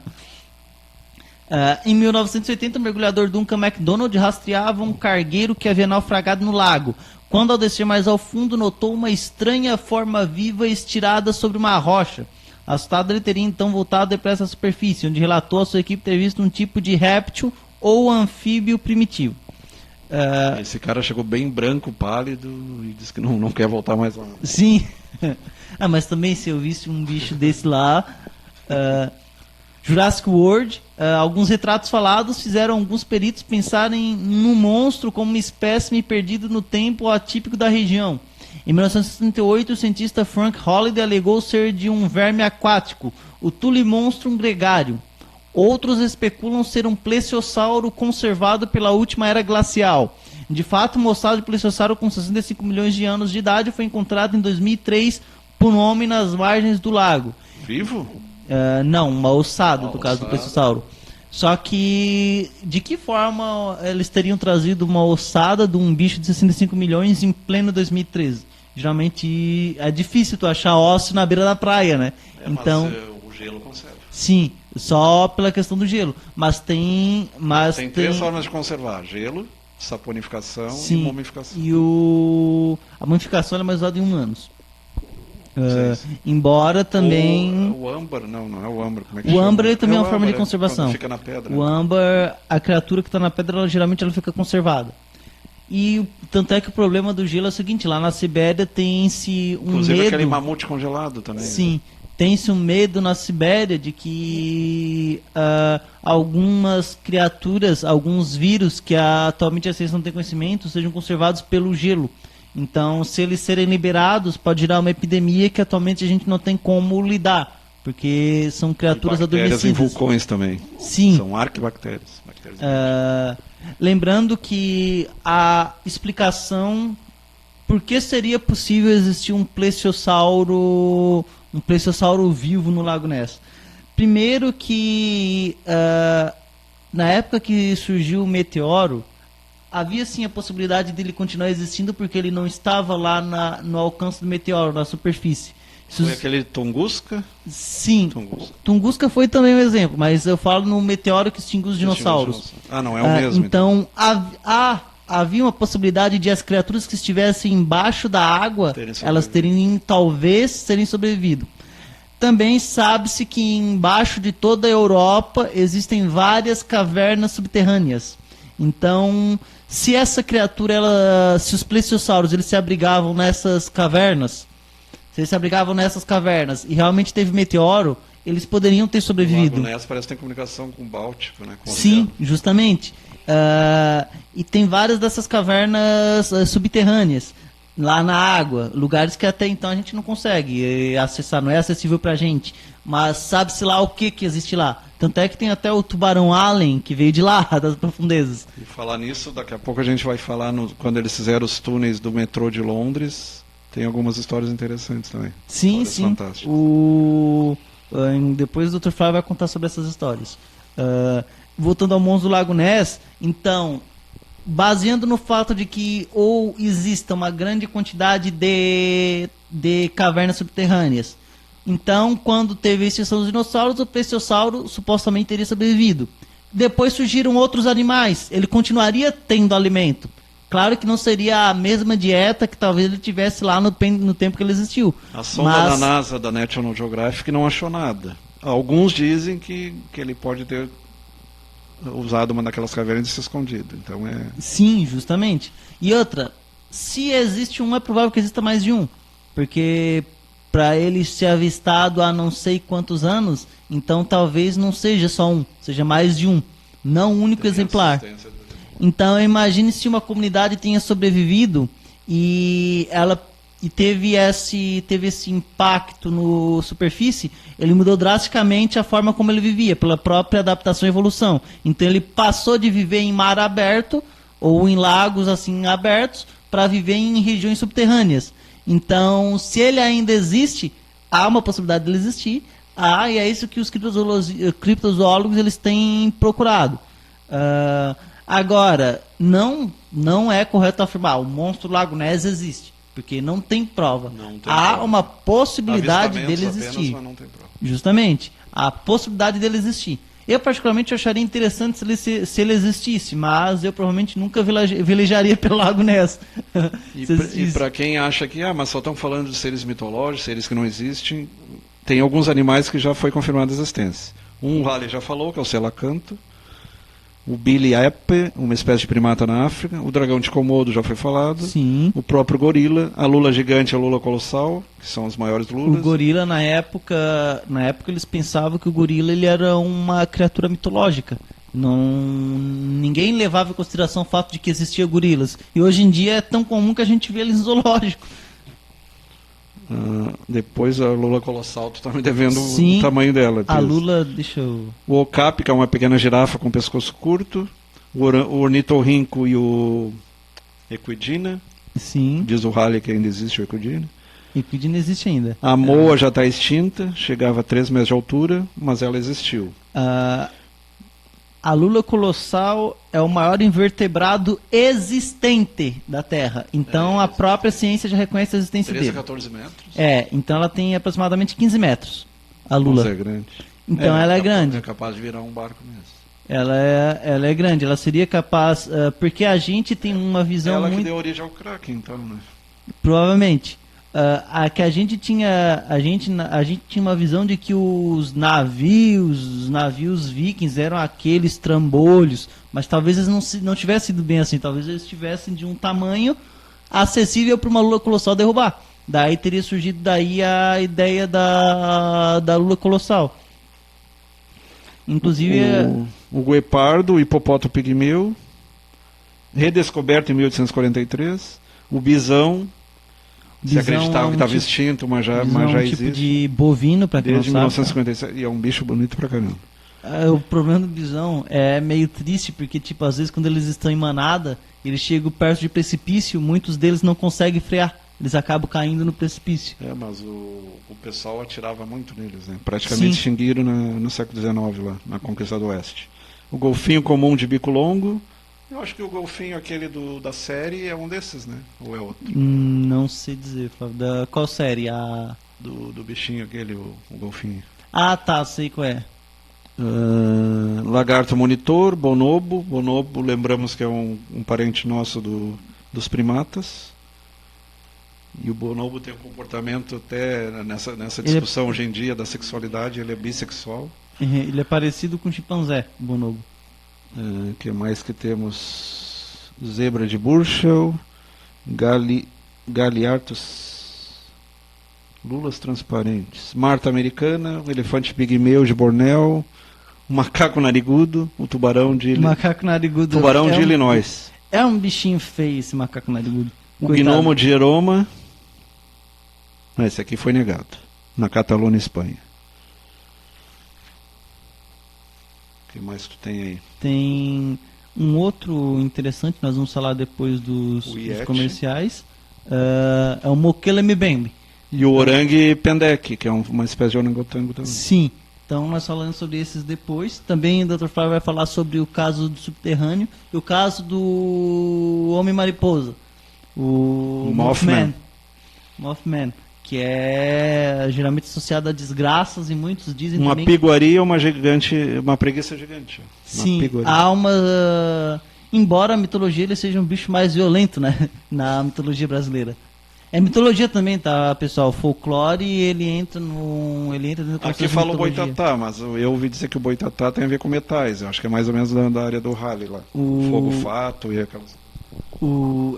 Em 1980, o mergulhador Duncan MacDonald rastreava um cargueiro que havia naufragado no lago. Quando, ao descer mais ao fundo, notou uma estranha forma viva estirada sobre uma rocha. Assustado, ele teria então voltado depressa à superfície, onde relatou à sua equipe ter visto um tipo de réptil ou anfíbio primitivo. Esse cara chegou bem branco, pálido, e disse que não quer voltar mais lá. Sim. Mas também, se eu visse um bicho desse lá... Jurassic World, alguns retratos falados fizeram alguns peritos pensarem no monstro como uma espécime perdido no tempo atípico da região. Em 1968, o cientista Frank Holliday alegou ser de um verme aquático, o Tulimonstrum gregarium. Outros especulam ser um plesiosauro conservado pela última era glacial. De fato, um ossado de plesiosauro com 65 milhões de anos de idade foi encontrado em 2003 por um homem nas margens do lago. Vivo? Não, uma ossada, no caso do ossada. plesiosauro. Só que, de que forma eles teriam trazido uma ossada de um bicho de 65 milhões em pleno 2013? Geralmente é difícil tu achar osso na beira da praia, né? Então, o gelo conserva. sim, só pela questão do gelo. Mas tem... Tem três formas de conservar: gelo, saponificação e sim, mumificação. E a mumificação é mais usada em humanos. Embora também... O âmbar, não é o âmbar. Como é que O chama? âmbar ele também é uma forma de âmbar, conservação. quando fica na pedra. O âmbar, a criatura que está na pedra, geralmente ela fica conservada. E tanto é que o problema do gelo é o seguinte: lá na Sibéria tem-se um Inclusive medo... aquele mamute congelado também. Sim, tem-se um medo na Sibéria de que algumas criaturas, alguns vírus que atualmente a ciência não tem conhecimento, sejam conservados pelo gelo. Então, se eles serem liberados, pode gerar uma epidemia que atualmente a gente não tem como lidar, porque são criaturas bactérias em adormecidas. vulcões também. Sim. São arquibactérias. Lembrando que a explicação por que seria possível existir um plesiosauro vivo no Lago Ness. Primeiro que na época que surgiu o meteoro, havia sim a possibilidade dele continuar existindo porque ele não estava lá no alcance do meteoro, na superfície. Foi aquele Tunguska? Sim, Tunguska foi também um exemplo, mas eu falo no meteoro que extinguiu os dinossauros. Ah, não é o mesmo. Então, havia uma possibilidade de as criaturas que estivessem embaixo da água, elas talvez serem sobrevivido. Também sabe-se que embaixo de toda a Europa existem várias cavernas subterrâneas. Então, se essa criatura, se os plesiosauros eles se abrigavam nessas cavernas, e realmente teve meteoro, eles poderiam ter sobrevivido. O Lago Ness parece que tem comunicação com o Báltico, né? Com o Sim, oceano. justamente. E tem várias dessas cavernas subterrâneas, lá na água, lugares que até então a gente não consegue acessar, não é acessível pra gente, mas sabe-se lá o que existe lá. Tanto é que tem até o tubarão Allen, que veio de lá, das profundezas. E falar nisso, daqui a pouco a gente vai falar quando eles fizeram os túneis do metrô de Londres. Tem algumas histórias interessantes também. Sim, histórias sim. fantásticas. Depois o Dr. Flávio vai contar sobre essas histórias. Voltando ao monstro do Lago Ness, então, baseando no fato de que ou exista uma grande quantidade de cavernas subterrâneas, então, quando teve a extinção dos dinossauros, o plesiosauro supostamente teria sobrevivido. Depois surgiram outros animais, ele continuaria tendo alimento. Claro que não seria a mesma dieta que talvez ele tivesse lá no tempo que ele existiu. A sonda da NASA, da National Geographic, não achou nada. Alguns dizem que ele pode ter usado uma daquelas cavernas e se escondido. Então Sim, justamente. E outra, se existe um, é provável que exista mais de um. Porque para ele ser avistado há não sei quantos anos, então talvez não seja só um, seja mais de um. Não um único exemplar. Então imagine se uma comunidade tenha sobrevivido e teve esse impacto no superfície, ele mudou drasticamente a forma como ele vivia, pela própria adaptação e evolução. Então ele passou de viver em mar aberto ou em lagos assim abertos para viver em regiões subterrâneas. Então, se ele ainda existe, há uma possibilidade dele existir. E é isso que os criptozoólogos eles têm procurado. Agora, não é correto afirmar o monstro Lago Ness existe, porque não tem prova. Há uma possibilidade dele existir. Mas não tem prova. Justamente, a possibilidade dele existir. Eu particularmente acharia interessante se ele existisse, mas eu provavelmente nunca velejaria pelo Lago Ness. E para quem acha que mas só estão falando de seres mitológicos, seres que não existem, tem alguns animais que já foi confirmada a existência. Um Vale já falou, que é o selacanto. O Billy Ape, uma espécie de primata na África. O dragão de Komodo já foi falado. Sim. O próprio gorila. A lula gigante e a lula colossal, que são os maiores lulas. O gorila, na época eles pensavam que o gorila ele era uma criatura mitológica. Ninguém levava em consideração o fato de que existia gorilas. E hoje em dia é tão comum que a gente vê eles no zoológico. Depois a lula colossal, tu tá me devendo Sim, o tamanho dela. A peso. lula, deixa eu... O okapi, que é uma pequena girafa com pescoço curto. O ornitorrinco e o equidina. Sim, Diz o Halley que ainda existe o equidina. equidna existe ainda. A moa já está extinta, chegava a 3 metros de altura, mas ela existiu. A lula colossal é o maior invertebrado existente da Terra. Então a própria ciência já reconhece a existência 13 a dele. 14 metros. Então ela tem aproximadamente 15 metros, a lula. Mas é grande. Então ela é grande. É capaz de virar um barco mesmo. Ela é grande, ela seria capaz... porque a gente tem uma visão Ela que muito... deu origem ao Kraken, então, né? Provavelmente. A que a gente tinha uma visão de que os navios vikings eram aqueles trambolhos, mas talvez eles não tivessem sido bem assim, talvez eles estivessem de um tamanho acessível para uma lula colossal derrubar. Daí teria surgido daí a ideia da lula colossal. Inclusive o guepardo, o hipopótamo pigmeu, redescoberto em 1843, o bisão. Se acreditava que estava extinto, mas já existe. Tipo de bovino, para quem não desde sabe. 1957, e é um bicho bonito pra caramba. O problema do bisão é meio triste, porque tipo, às vezes quando eles estão em manada, eles chegam perto de precipício, muitos deles não conseguem frear. Eles acabam caindo no precipício. Mas o pessoal atirava muito neles, né? Praticamente extinguiram no século XIX, lá, na conquista do Oeste. O golfinho comum de bico longo. Eu acho que o golfinho, aquele da série, é um desses, né? Ou é outro? Não sei dizer, Flávio. Qual série? Do bichinho aquele, o golfinho. Ah, tá, sei qual é. Lagarto monitor, bonobo. Bonobo, lembramos que é um parente nosso dos primatas. E o bonobo tem um comportamento até nessa discussão hoje em dia da sexualidade, ele é bissexual. Ele é parecido com o chimpanzé, o bonobo. Que mais que temos? Zebra de Burchell, Galiartus, lulas transparentes, marta americana, elefante pigmeu de Bornéu, o macaco narigudo, o tubarão de Illinois. É um bichinho feio esse macaco narigudo. O gnomo de Jeroma. Esse aqui foi negado, na Catalunha, Espanha. O que mais tu tem aí? Tem um outro interessante, nós vamos falar depois dos comerciais. É o Moquele Mbembe. E o orangue pendek, que é uma espécie de orangotango também. Sim, então nós falamos sobre esses depois. Também o Dr. Flávio vai falar sobre o caso do subterrâneo e o caso do Homem-Mariposa. O Mothman, que é geralmente associado a desgraças e muitos dizem uma também... piguari é uma preguiça gigante. Sim, há uma... Embora a mitologia ele seja um bicho mais violento, né? Na mitologia brasileira. É mitologia também, tá, pessoal? Folclore, ele entra dentro da Aqui fala o boitatá, mas eu ouvi dizer que o boitatá tem a ver com metais. Eu acho que é mais ou menos da área do Halley lá. Fogo fato e aquelas...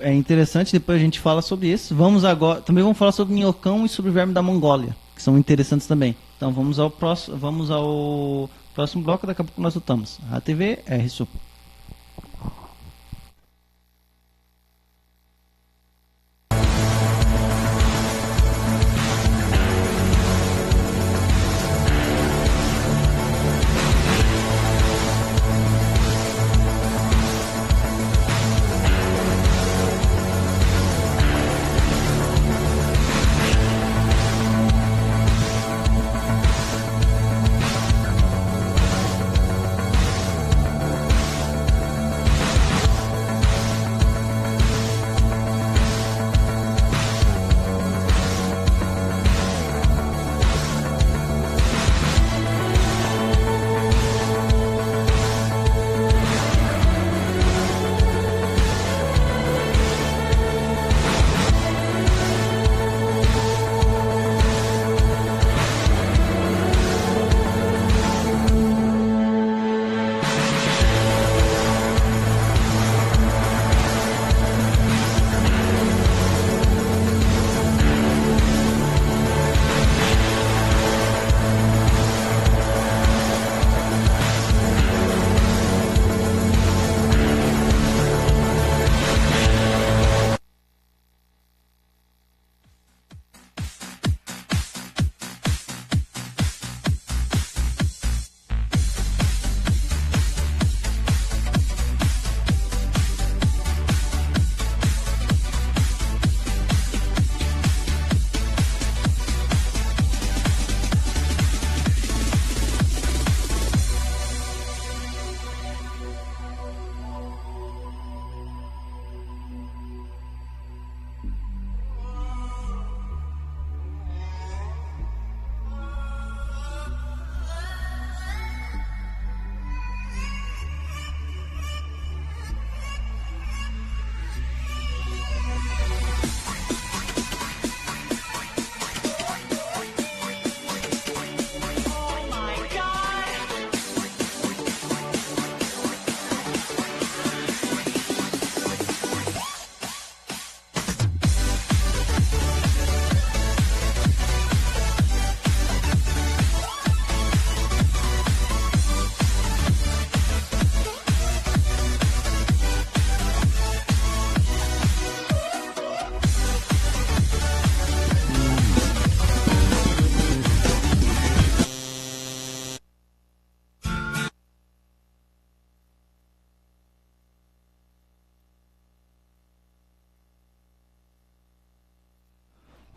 É interessante, depois a gente fala sobre isso. Também vamos falar sobre minhocão e sobre o verme da Mongólia, que são interessantes também. Então vamos ao próximo bloco, daqui a pouco nós voltamos. A TV RSU.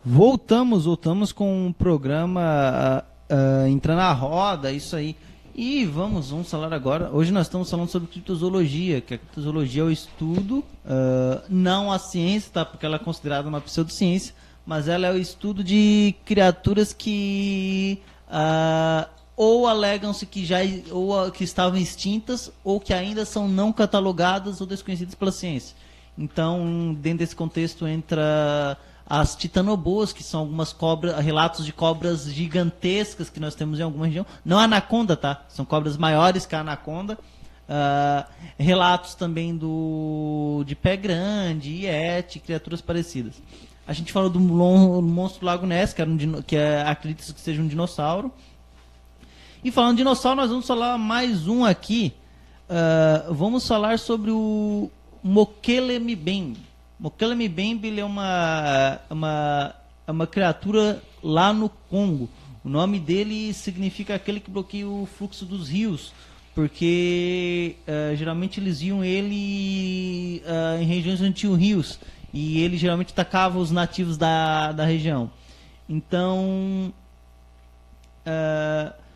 Voltamos com o programa Entrar na Roda, isso aí. E vamos falar agora. Hoje nós estamos falando sobre criptozoologia, que a criptozoologia é o estudo, não a ciência, tá? Porque ela é considerada uma pseudociência, mas ela é o estudo de criaturas que ou alegam-se que que estavam extintas, ou que ainda são não catalogadas ou desconhecidas pela ciência. Então, dentro desse contexto entra as titanoboas, que são algumas cobras, relatos de cobras gigantescas que nós temos em alguma região. Não a anaconda, tá? São cobras maiores que a anaconda. Relatos também de pé grande, iete, criaturas parecidas. A gente falou do monstro do Lago Ness, que acredita que seja um dinossauro. E falando de dinossauro, nós vamos falar mais um aqui. Vamos falar sobre o Mokele-mbembe. Mokele-mbembe, ele é uma criatura lá no Congo. O nome dele significa aquele que bloqueia o fluxo dos rios, porque geralmente eles viam ele em regiões onde tinham rios, e ele geralmente atacava os nativos da região. Então,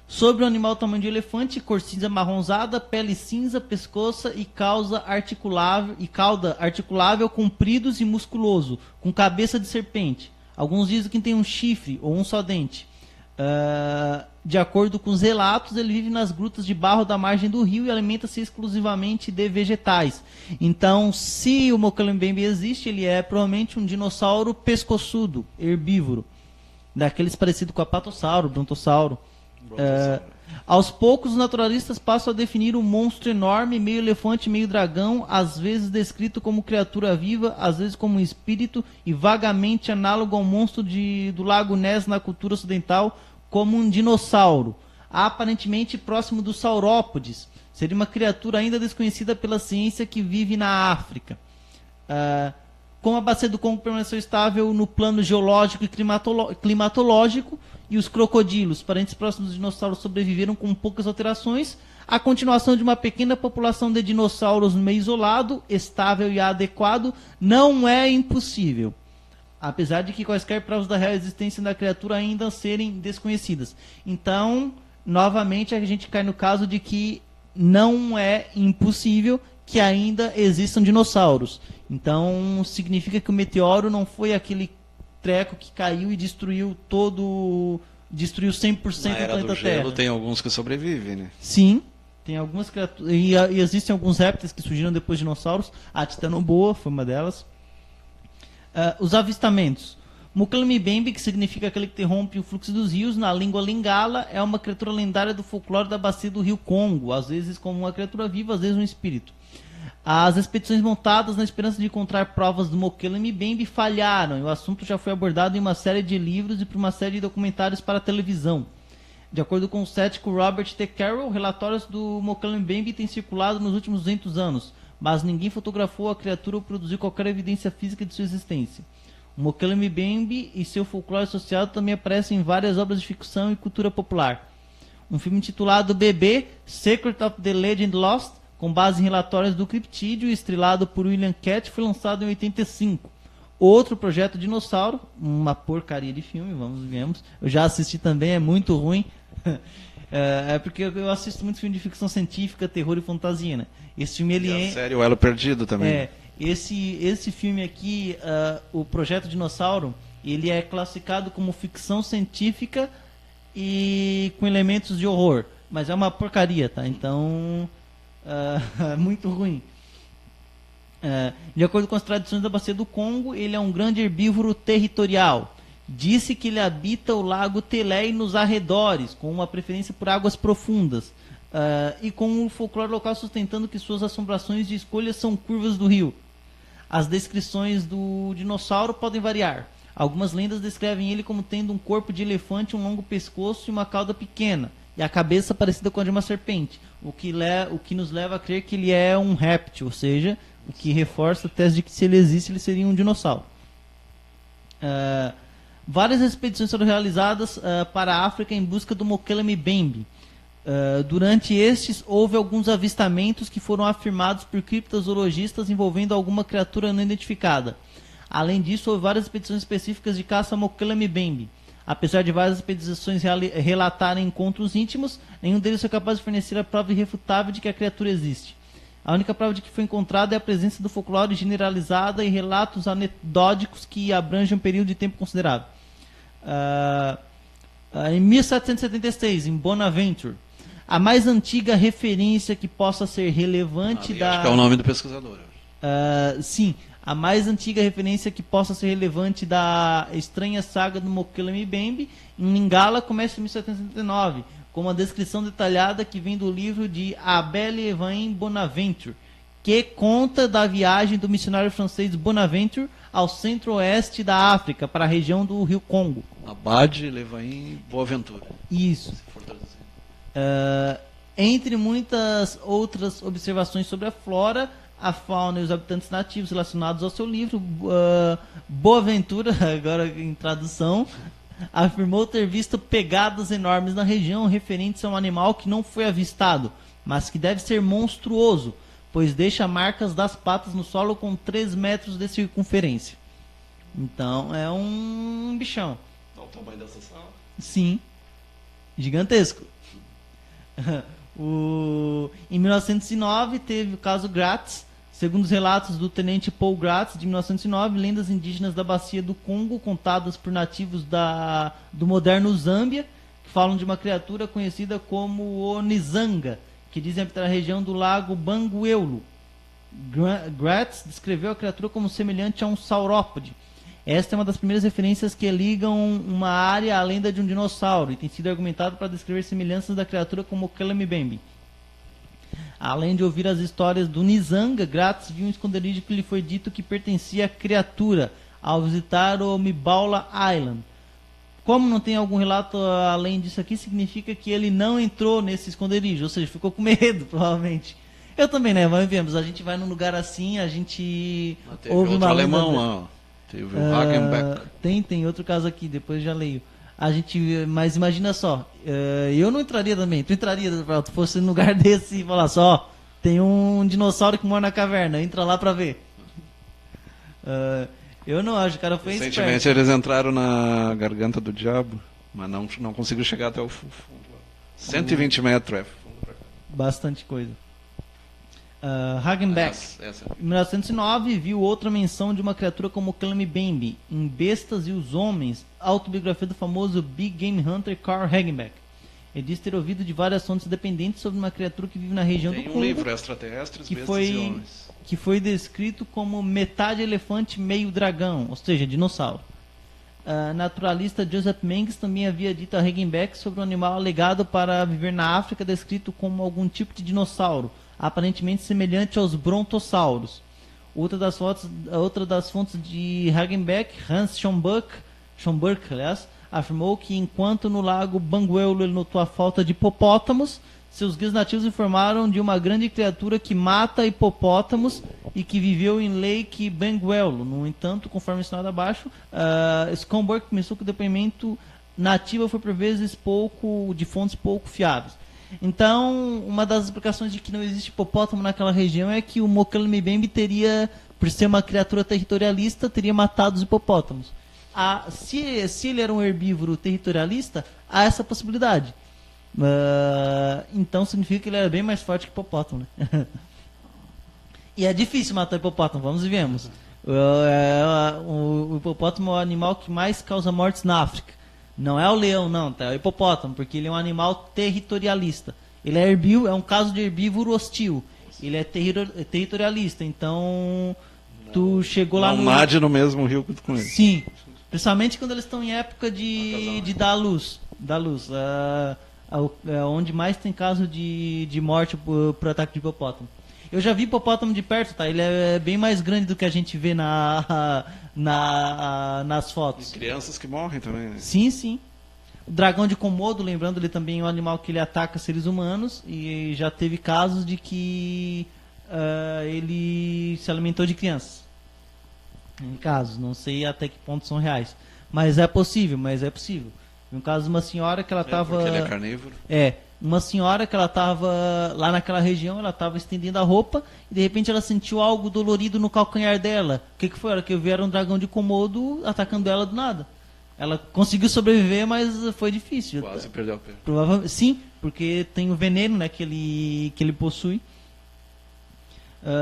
sobre o animal tamanho de elefante, cor cinza amarronzada, pele cinza, pescoço e cauda articulável, compridos e musculoso, com cabeça de serpente. Alguns dizem que tem um chifre ou um só dente. De acordo com os relatos, ele vive nas grutas de barro da margem do rio e alimenta-se exclusivamente de vegetais. Então, se o Mokele-mbembe existe, ele é provavelmente um dinossauro pescoçudo, herbívoro, daqueles parecidos com a patossauro, brontossauro. Aos poucos, os naturalistas passam a definir um monstro enorme, meio elefante, meio dragão, às vezes descrito como criatura viva, às vezes como um espírito, e vagamente análogo ao monstro do Lago Ness na cultura ocidental, como um dinossauro, aparentemente próximo dos saurópodes. Seria uma criatura ainda desconhecida pela ciência que vive na África. Como a bacia do Congo permaneceu estável no plano geológico e climatológico, e os crocodilos, parentes próximos dos dinossauros, sobreviveram com poucas alterações, a continuação de uma pequena população de dinossauros no meio isolado, estável e adequado, não é impossível, apesar de que quaisquer provas da real existência da criatura ainda serem desconhecidas. Então, novamente, a gente cai no caso de que não é impossível que ainda existam dinossauros. Então, significa que o meteoro não foi aquele treco que caiu e destruiu 100% do planeta Terra. Tem alguns que sobrevivem, né? Sim, tem algumas criaturas. E existem alguns répteis que surgiram depois de dinossauros. A titanoboa foi uma delas. Os avistamentos. Mokele-mbembe, que significa aquele que interrompe o fluxo dos rios, na língua lingala, é uma criatura lendária do folclore da bacia do rio Congo, às vezes como uma criatura viva, às vezes um espírito. As expedições montadas na esperança de encontrar provas do Mokele-mbembe falharam, e o assunto já foi abordado em uma série de livros e por uma série de documentários para a televisão. De acordo com o cético Robert T. Carroll, relatórios do Mokele-mbembe têm circulado nos últimos 200 anos, mas ninguém fotografou a criatura ou produziu qualquer evidência física de sua existência. O Mokele-mbembe e seu folclore associado também aparecem em várias obras de ficção e cultura popular. Um filme intitulado Bebê, Secret of the Legend Lost, com base em relatórios do criptídeo, estrelado por William Cat, foi lançado em 85. Outro projeto Dinossauro, uma porcaria de filme, vemos. Eu já assisti também, é muito ruim. É porque eu assisto muito filme de ficção científica, terror e fantasia, né? Esse filme ele é... Sério, o Elo Perdido também. Esse filme aqui, o Projeto Dinossauro, ele é classificado como ficção científica e com elementos de horror. Mas é uma porcaria, tá? Então... muito ruim. De acordo com as tradições da bacia do Congo, ele é um grande herbívoro territorial. Disse que ele habita o lago Telé e nos arredores, com uma preferência por águas profundas, e com o folclore local sustentando que suas assombrações de escolha são curvas do rio. As descrições do dinossauro podem variar. Algumas lendas descrevem ele como tendo um corpo de elefante, um longo pescoço e uma cauda pequena, e a cabeça parecida com a de uma serpente, o que nos leva a crer que ele é um réptil, ou seja, o que reforça a tese de que se ele existe, ele seria um dinossauro. Várias expedições foram realizadas para a África em busca do Mokele-mbembe. Durante estes, houve alguns avistamentos que foram afirmados por criptozoologistas envolvendo alguma criatura não identificada. Além disso, houve várias expedições específicas de caça a Mokelumne-Bembe. Apesar de várias expedições relatarem encontros íntimos, nenhum deles foi capaz de fornecer a prova irrefutável de que a criatura existe. A única prova de que foi encontrada é a presença do folclore generalizada e relatos anedóticos que abrangem um período de tempo considerável. Em 1776, em Bonaventure, a mais antiga referência que possa ser relevante Acho que é o nome do pesquisador. sim, a mais antiga referência que possa ser relevante da estranha saga do Mokelumne-Bembe em Lingala começa em 1779, com uma descrição detalhada que vem do livro de Abel Evain Bonaventure, que conta da viagem do missionário francês Bonaventure ao centro-oeste da África, para a região do rio Congo. Abade Levain Boaventura. Isso. Se for traduzir. Entre muitas outras observações sobre a flora, a fauna e os habitantes nativos relacionados ao seu livro, Boaventura, agora em tradução, afirmou ter visto pegadas enormes na região referentes a um animal que não foi avistado, mas que deve ser monstruoso, pois deixa marcas das patas no solo com 3 metros de circunferência. Então é um bichão. Olha o tamanho dessa sala. Sim, gigantesco. Em 1909 teve o caso Gratz. Segundo os relatos do tenente Paul Gratz, de 1909, lendas indígenas da bacia do Congo, contadas por nativos do moderno Zâmbia, que falam de uma criatura conhecida como o Nizanga, que dizem habitar a região do lago Banguelo. Gratz descreveu a criatura como semelhante a um saurópode. Esta é uma das primeiras referências que ligam uma área à lenda de um dinossauro, e tem sido argumentado para descrever semelhanças da criatura com Mokelumne-Bembe. Além de ouvir as histórias do Nizanga, Gratz viu um esconderijo que lhe foi dito que pertencia à criatura ao visitar o Mibaula Island. Como não tem algum relato além disso aqui, significa que ele não entrou nesse esconderijo, ou seja, ficou com medo, provavelmente. Eu também, né? Mas vemos, a gente vai num lugar assim, a gente ouve outro uma alemão lenda... lá, ó. Teve o Hagenbeck. Tem outro caso aqui, depois já leio. Mas imagina só, eu não entraria também. Tu entraria, tu fosse num lugar desse e falar só, tem um dinossauro que mora na caverna, entra lá pra ver. Eu não acho, o cara foi Recentemente esperto. eles entraram na garganta do diabo, mas não conseguiram chegar até o fundo. 120 metros, fundo pra cá. Bastante coisa. Hagenbeck, Essa. em 1909, viu outra menção de uma criatura como Mokelumne-Bembe em Bestas e os Homens, autobiografia do famoso Big Game Hunter Carl Hagenbeck. Ele diz ter ouvido de várias fontes dependentes sobre uma criatura que vive na região do Tem um Congo, livro, Extraterrestres, que Bestas e Homens. que foi descrito como metade elefante, meio dragão, ou seja, dinossauro. Naturalista Joseph Mengs também havia dito a Hagenbeck sobre um animal alegado para viver na África, descrito como algum tipo de dinossauro, aparentemente semelhante aos brontossauros. Outra das fontes de Hagenbeck, Hans Schomburg, aliás, afirmou que enquanto no lago Banguelo ele notou a falta de hipopótamos, seus guias nativos informaram de uma grande criatura que mata hipopótamos e que viveu em Lake Banguelo. No entanto, conforme ensinado abaixo, Schomburg pensou que o depoimento nativo foi por vezes de fontes pouco fiáveis. Então, uma das explicações de que não existe hipopótamo naquela região é que o Mokelumne-Bembe teria, por ser uma criatura territorialista, teria matado os hipopótamos. Se ele era um herbívoro territorialista, há essa possibilidade. Então significa que ele era bem mais forte que o hipopótamo, né? E é difícil matar hipopótamo, vamos e vemos. O hipopótamo é o animal que mais causa mortes na África. Não é o leão, não, tá? É o hipopótamo, porque ele é um animal territorialista. Ele é um caso de herbívoro hostil. Ele é territorialista, então tu chegou lá no... nade no mesmo rio que tu conhece. Sim, principalmente quando eles estão em época de dar luz. Onde mais tem caso de morte por ataque de hipopótamo. Eu já vi hipopótamo de perto, tá? Ele é bem mais grande do que a gente vê nas fotos. E crianças que morrem também, né? Sim, sim. O dragão de Komodo, lembrando, ele também é um animal que ele ataca seres humanos. E já teve casos de que ele se alimentou de crianças. Em casos, não sei até que ponto são reais. Mas é possível. No caso de uma senhora que ela estava... Porque ele é carnívoro. uma senhora que ela estava lá naquela região, ela estava estendendo a roupa e de repente ela sentiu algo dolorido no calcanhar dela. O que foi? Era que vieram um dragão de Komodo atacando ela do nada. Ela conseguiu sobreviver, mas foi difícil. Quase perdeu a perna. Provavelmente, sim, porque tem o veneno, né, que ele possui.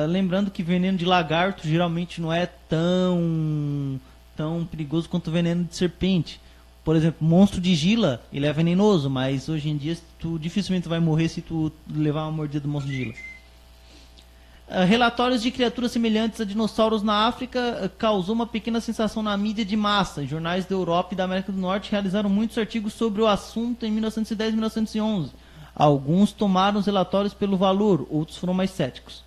Lembrando que veneno de lagarto geralmente não é tão perigoso quanto o veneno de serpente. Por exemplo, monstro de Gila, ele é venenoso, mas hoje em dia tu dificilmente vai morrer se tu levar uma mordida do monstro de Gila. Relatórios de criaturas semelhantes a dinossauros na África causou uma pequena sensação na mídia de massa. Jornais da Europa e da América do Norte realizaram muitos artigos sobre o assunto em 1910 e 1911. Alguns tomaram os relatórios pelo valor, outros foram mais céticos.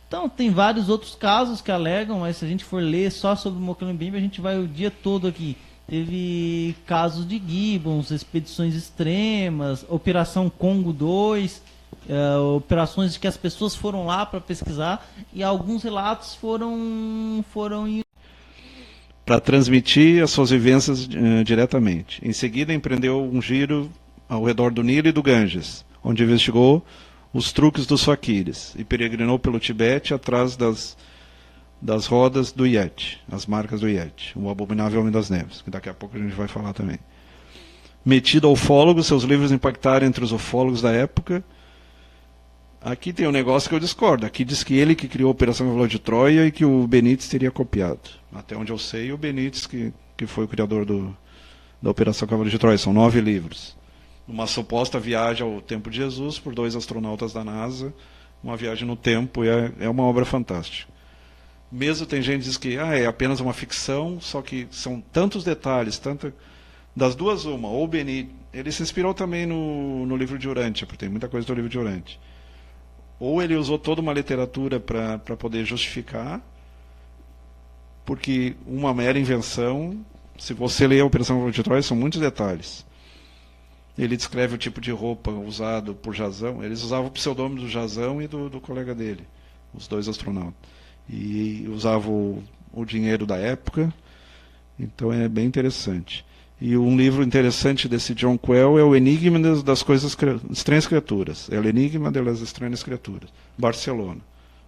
Então, tem vários outros casos que alegam, mas se a gente for ler só sobre o Moclambembe, a gente vai o dia todo aqui. Teve casos de gibbons, expedições extremas, Operação Congo 2, operações de que as pessoas foram lá para pesquisar, e alguns relatos foram para transmitir as suas vivências diretamente. Em seguida, empreendeu um giro ao redor do Nilo e do Ganges, onde investigou os truques dos faquires e peregrinou pelo Tibete atrás das rodas do Yeti, as marcas do Yeti, o abominável Homem das Neves, que daqui a pouco a gente vai falar também. Metido ao ufólogo, seus livros impactaram entre os ufólogos da época. Aqui tem um negócio que eu discordo. Aqui diz que ele que criou a Operação Cavalo de Troia e que o Benítez teria copiado. Até onde eu sei, o Benítez que foi o criador da Operação Cavalo de Troia. São 9 livros. Uma suposta viagem ao tempo de Jesus por 2 astronautas da NASA. Uma viagem no tempo, e é uma obra fantástica. Mesmo tem gente que diz que é apenas uma ficção, só que são tantos detalhes, das duas uma, ou Benítez, ele se inspirou também no livro de Urântia, porque tem muita coisa do livro de Urântia. Ou ele usou toda uma literatura para poder justificar, porque uma mera invenção, se você ler a Operação Cavalo de Troia, são muitos detalhes. Ele descreve o tipo de roupa usado por Jazão, eles usavam o pseudônimo do Jazão e do colega dele, os 2 astronautas. E usavam o dinheiro da época, então é bem interessante. E um livro interessante desse John Quell é o Enigma das Estranhas Criaturas. É o Enigma das Estranhas Criaturas, Barcelona.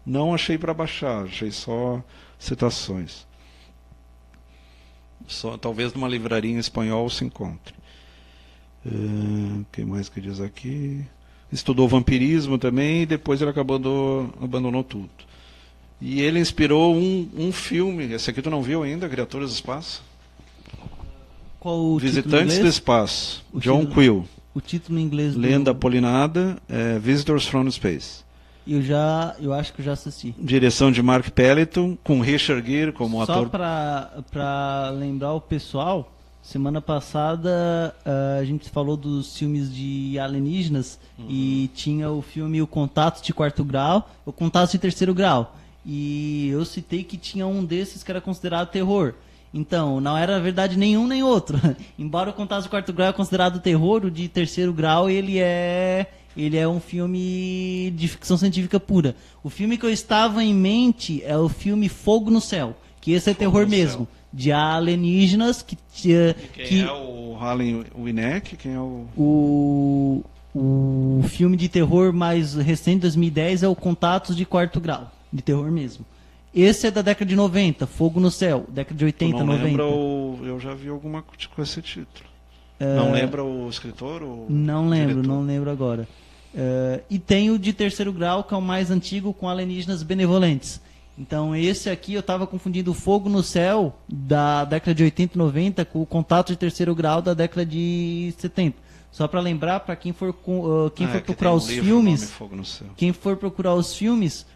Não achei para baixar, achei só citações. Talvez numa livraria em espanhol se encontre. O que mais que diz aqui? Estudou vampirismo também e depois ele abandonou tudo. E ele inspirou um filme, esse aqui tu não viu ainda, Criaturas do Espaço? Qual o Visitantes do Espaço, John Quill. O título em inglês Lenda Apolinada, Visitors from Space. Eu acho que eu já assisti. Direção de Mark Pelleton, com Richard Gere como ator. Só para lembrar o pessoal, semana passada a gente falou dos filmes de alienígenas e tinha o filme O Contato de Quarto Grau, O Contato de Terceiro Grau. E eu citei que tinha um desses que era considerado terror. Então, não era verdade nenhum nem outro. Embora o Contato de Quarto Grau é considerado terror, o de Terceiro Grau ele é um filme de ficção científica pura. O filme que eu estava em mente é o filme Fogo no Céu, que esse é terror mesmo, de alienígenas que quem é o Alan Hynek? Quem é o filme de terror mais recente, 2010, é o Contatos de Quarto Grau, de terror mesmo. Esse é da década de 90, Fogo no Céu, década de 80, não 90. Eu já vi alguma coisa com esse título. Não lembra o escritor? Não lembro agora. E tem o de Terceiro Grau, que é o mais antigo, com alienígenas benevolentes. Então esse aqui eu estava confundindo o Fogo no Céu, da década de 80 e 90, com o Contato de Terceiro Grau, da década de 70. Só para lembrar, para quem for procurar os filmes, quem for procurar os filmes,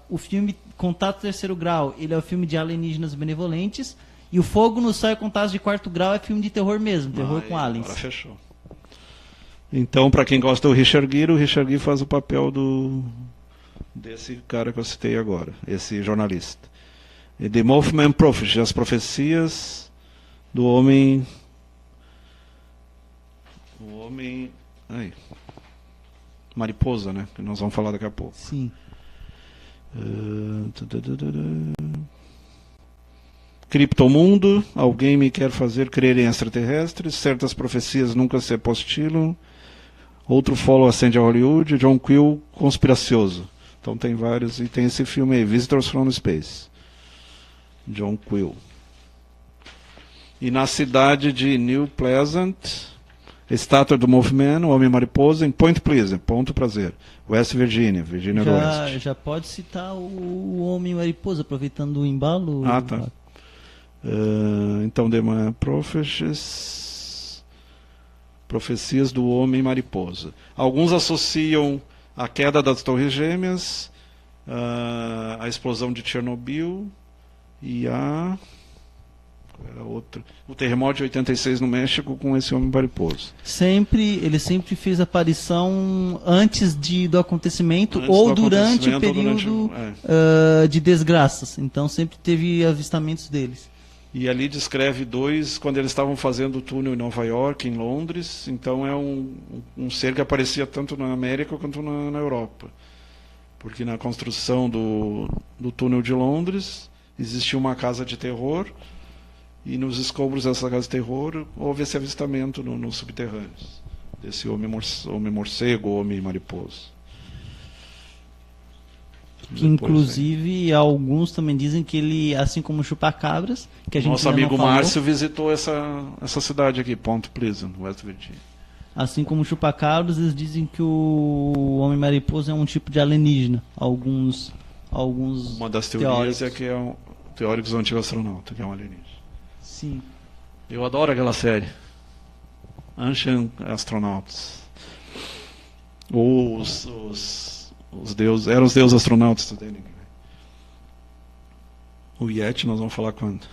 o filme Contato Terceiro Grau, ele é o filme de alienígenas benevolentes, e o Fogo no Céu e Contato de Quarto Grau é filme de terror mesmo, terror com aliens. Agora fechou. Então, para quem gosta do Richard Gere, o Richard Gere faz o papel desse cara que eu citei agora, esse jornalista. E The Mothman Prophecy, as profecias do homem... mariposa, né? Que nós vamos falar daqui a pouco. Sim. Criptomundo, alguém me quer fazer crer em extraterrestres, certas profecias nunca se apostilam, Outro follow acende a Hollywood, John Quill, conspiracioso. Então tem vários, e tem esse filme aí, Visitors from Space. John Quill. E na cidade de New Pleasant, estátua do Mothman, o Homem-Mariposa, em Point Pleasant, Ponto Prazer, West Virginia, Virgínia do Oeste. Já pode citar o Homem-Mariposa, aproveitando o embalo. Ah, tá. Então, The Prophecies, Profecias do Homem-Mariposa. Alguns associam a queda das Torres Gêmeas, a explosão de Chernobyl e o terremoto de 86 no México com esse Homem-Mariposa. Ele sempre fez aparição antes do acontecimento ou durante o período de desgraças. Então sempre teve avistamentos deles. E ali descreve dois, quando eles estavam fazendo o túnel em Nova York, em Londres. Então é um ser que aparecia tanto na América quanto na Europa. Porque na construção do túnel de Londres existia uma casa de terror, e nos escombros dessa casa de terror houve esse avistamento nos subterrâneos desse homem-morcego, homem-mariposa. Que inclusive alguns também dizem que ele, assim como o Chupacabras, que a gente nosso amigo Márcio visitou essa cidade aqui, Point Pleasant, West Virginia. Assim como o Chupacabras, eles dizem que o Homem-Mariposa é um tipo de alienígena. Alguns uma das teorias é que é teóricos do antigo astronauta, que é um alienígena. Sim. Eu adoro aquela série. Ancient Astronauts. Ou os deuses, eram os deuses astronautas dele. O Yeti nós vamos falar quando?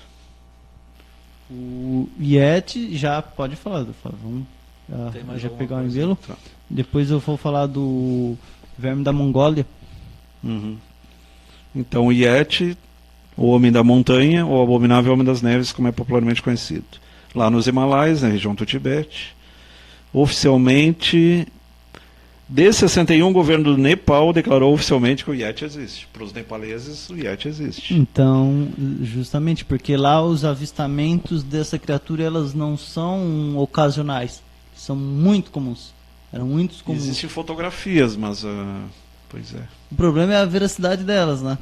O Yeti já pode falar. Vamos já pegar o embelo. Tá. Depois eu vou falar do verme da Mongólia. Uhum. Então o Yeti, o Homem da Montanha, ou Abominável Homem das Neves, como é popularmente conhecido. Lá nos Himalaias, na região do Tibete. Oficialmente, desde 61, o governo do Nepal declarou oficialmente que o Yeti existe. Para os nepaleses, o Yeti existe. Então, justamente porque lá os avistamentos dessa criatura, elas não são ocasionais. São muito comuns. Eram muito comuns. Existem fotografias, mas... pois é. O problema é a veracidade delas, né?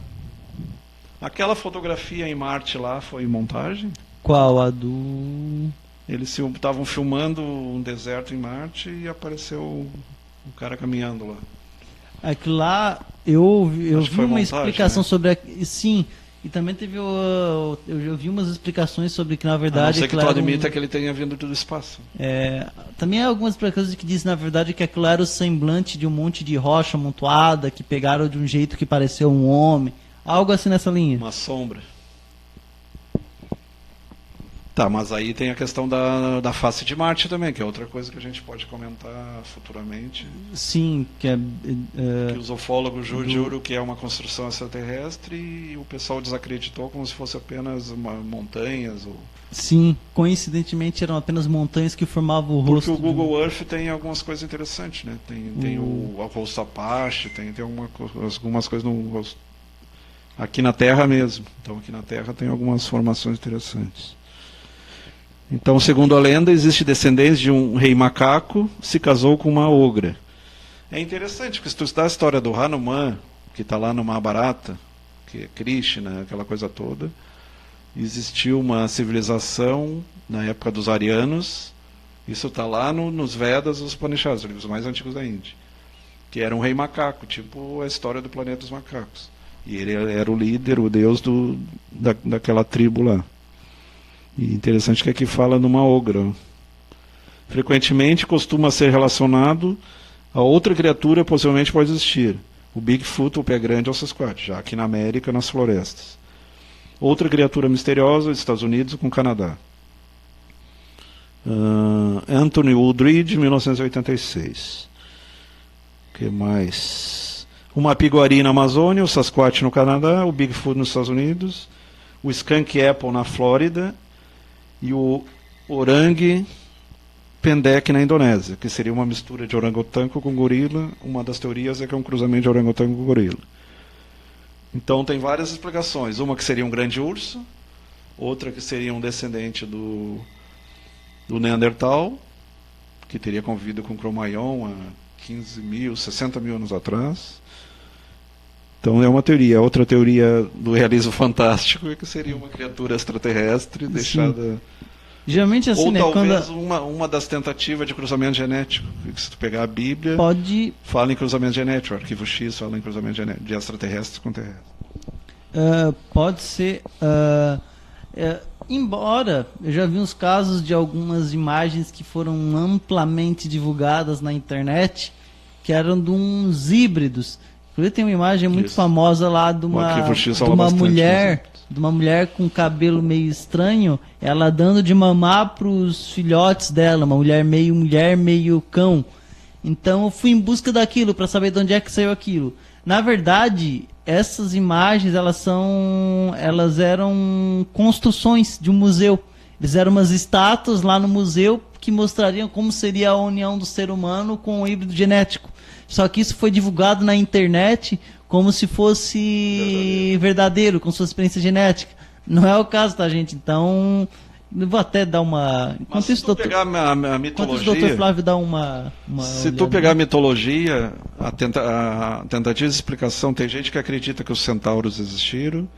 Aquela fotografia em Marte lá foi montagem? Qual? A do... Eles estavam filmando um deserto em Marte e apareceu um cara caminhando lá. Aquilo lá, eu vi uma montagem, explicação, né? sobre... Sim, e também teve... Eu vi umas explicações sobre que, na verdade... A não ser que tu admita que ele tenha vindo do espaço. Também há algumas explicações que dizem, na verdade, que aquilo era o semblante de um monte de rocha amontoada, que pegaram de um jeito que pareceu um homem. Algo assim nessa linha. Uma sombra. Tá, mas aí tem a questão da face de Marte também, que é outra coisa que a gente pode comentar futuramente. Sim, que é... que os ufólogos juram que é uma construção extraterrestre e o pessoal desacreditou como se fosse apenas montanhas. Sim, coincidentemente eram apenas montanhas que formavam o rosto. Porque o Google Earth tem algumas coisas interessantes, né? Tem o rosto Apache, tem algumas coisas no rosto. Aqui na Terra mesmo. Então aqui na Terra tem algumas formações interessantes. Então, segundo a lenda, existe descendência de um rei macaco se casou com uma ogra. É interessante, porque se tu estudar a história do Hanuman, que está lá no Mahabharata, que é Krishna, aquela coisa toda, existiu uma civilização na época dos arianos, isso está lá nos Vedas, os Upanishads, os livros mais antigos da Índia, que era um rei macaco, tipo a história do planeta dos macacos. E ele era o líder, o deus daquela tribo lá. E interessante que aqui fala numa ogra. Frequentemente costuma ser relacionado a outra criatura, possivelmente pode existir. O Bigfoot, o pé grande, ou Sasquatch, já aqui na América, nas florestas. Outra criatura misteriosa, Estados Unidos com Canadá. Anthony Woodridge, 1986. O que mais? Uma piguari na Amazônia, o Sasquatch no Canadá, o Bigfoot nos Estados Unidos, o Skunk Apple na Flórida e o Orang Pendek na Indonésia, que seria uma mistura de orangotango com gorila. Uma das teorias é que é um cruzamento de orangotango com gorila. Então tem várias explicações. Uma que seria um grande urso, outra que seria um descendente do Neandertal, que teria convivido com Cro-Magnon 15 mil, 60 mil anos atrás. Então é uma teoria. Outra teoria do realismo fantástico é que seria uma criatura extraterrestre deixada... Geralmente assim, ou né? talvez uma das tentativas de cruzamento genético. Se tu pegar a Bíblia, fala em cruzamento genético. O arquivo X fala em cruzamento genético de extraterrestres com terrestres. Pode ser. Embora eu já vi uns casos de algumas imagens que foram amplamente divulgadas na internet, que eram de uns híbridos. Inclusive tem uma imagem muito famosa lá de uma mulher com cabelo meio estranho, ela dando de mamar para os filhotes dela, uma mulher meio cão. Então eu fui em busca daquilo para saber de onde é que saiu aquilo. Na verdade, essas imagens elas eram construções de um museu. Eles eram umas estátuas lá no museu que mostrariam como seria a união do ser humano com o híbrido genético. Só que isso foi divulgado na internet como se fosse verdadeiro, como se fosse experiência genética. Não é o caso, tá, gente? Então, eu vou até dar uma... Mas se tu pegar a mitologia... Enquanto o doutor Flávio dá uma se tu pegar a mitologia, a tentativa de explicação, tem gente que acredita que os centauros existiram,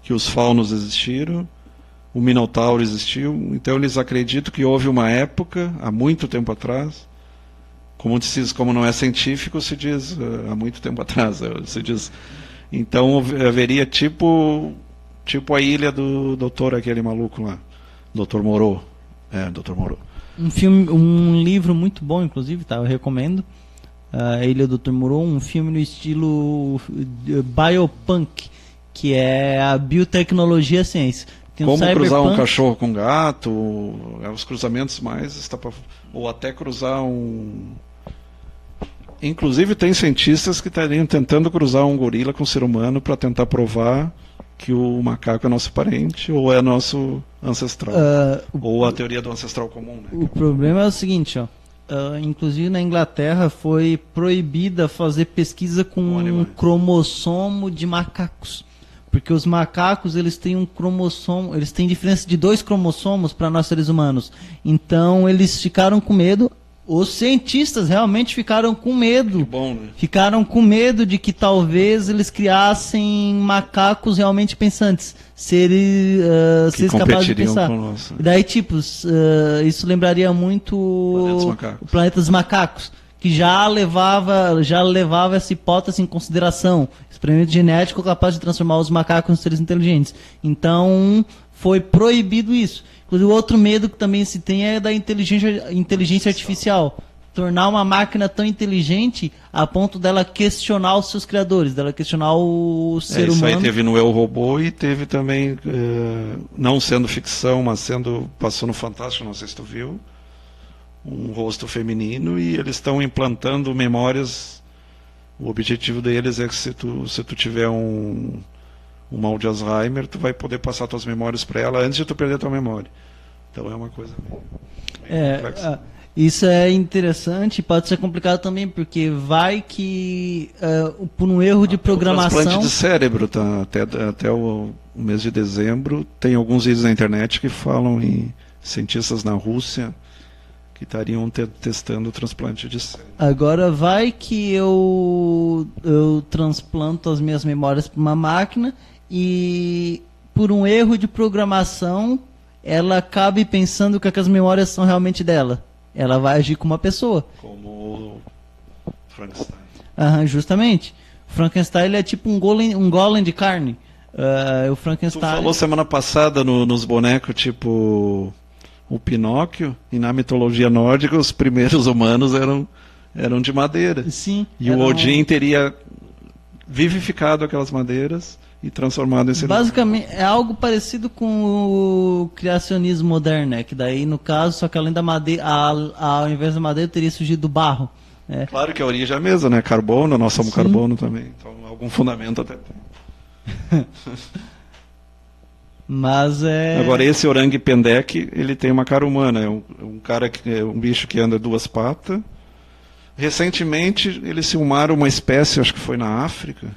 que os faunos existiram, o minotauro existiu, então eles acreditam que houve uma época, há muito tempo atrás, como não é científico, se diz há muito tempo atrás, se diz. Então haveria tipo a ilha do doutor, aquele maluco lá, Dr. Moreau. Dr. Moreau. Um livro muito bom, inclusive, tá? Eu recomendo. A Ilha do Dr. Moreau, um filme no estilo biopunk, que é a biotecnologia e a ciência. Tem como cruzar um cachorro com um gato, os cruzamentos mais... Ou até cruzar um... Inclusive tem cientistas que estariam tentando cruzar um gorila com um ser humano para tentar provar que o macaco é nosso parente ou é nosso ancestral. Ou a teoria do ancestral comum. Né? O problema é o seguinte, ó. Inclusive na Inglaterra foi proibida fazer pesquisa com um cromossomo de macacos. Porque os macacos, eles têm um cromossomo, eles têm diferença de 2 cromossomos para nós seres humanos. Então eles ficaram com medo, os cientistas realmente ficaram com medo. Que bom, né? Ficaram com medo de que talvez eles criassem macacos realmente pensantes, seres capazes de pensar. E daí, isso lembraria muito o Planeta dos Macacos, que já levava essa hipótese em consideração. Experimento genético capaz de transformar os macacos em seres inteligentes. Então, foi proibido isso. Inclusive, outro medo que também se tem é da inteligência artificial. Tornar uma máquina tão inteligente a ponto dela questionar os seus criadores, dela questionar o ser humano. Isso aí teve no Eu, Robô e teve também, não sendo ficção, mas passou no Fantástico, não sei se tu viu, um rosto feminino, e eles estão implantando memórias. O objetivo deles é que se tu tiver um mal de Alzheimer, tu vai poder passar tuas memórias para ela antes de tu perder tua memória. Então é uma coisa meio complexa. Isso é interessante, pode ser complicado também, porque vai que por um erro de programação... O transplante de cérebro, tá? Até o mês de dezembro, tem alguns vídeos na internet que falam em cientistas na Rússia que estariam testando o transplante de cérebro. Agora vai que eu transplanto as minhas memórias para uma máquina e por um erro de programação ela acabe pensando que as memórias são realmente dela. Ela vai agir como uma pessoa. Como o Frankenstein. Justamente. O Frankenstein ele é tipo um golem de carne. O Frankenstein... Tu falou semana passada nos bonecos tipo o Pinóquio, e na mitologia nórdica os primeiros humanos eram de madeira. Sim. E o Odin teria vivificado aquelas madeiras e transformado em ser humano. Basicamente, é algo parecido com o criacionismo moderno, né? Que daí, no caso, só que além da madeira, ao invés da madeira, teria surgido do barro. Né? Claro que a origem é a mesma, né? Carbono, nós somos carbono também. Então, algum fundamento até tem. Mas Agora, esse Orang Pendek, ele tem uma cara humana. É um cara é um bicho que anda 2 patas. Recentemente, eles filmaram uma espécie, acho que foi na África,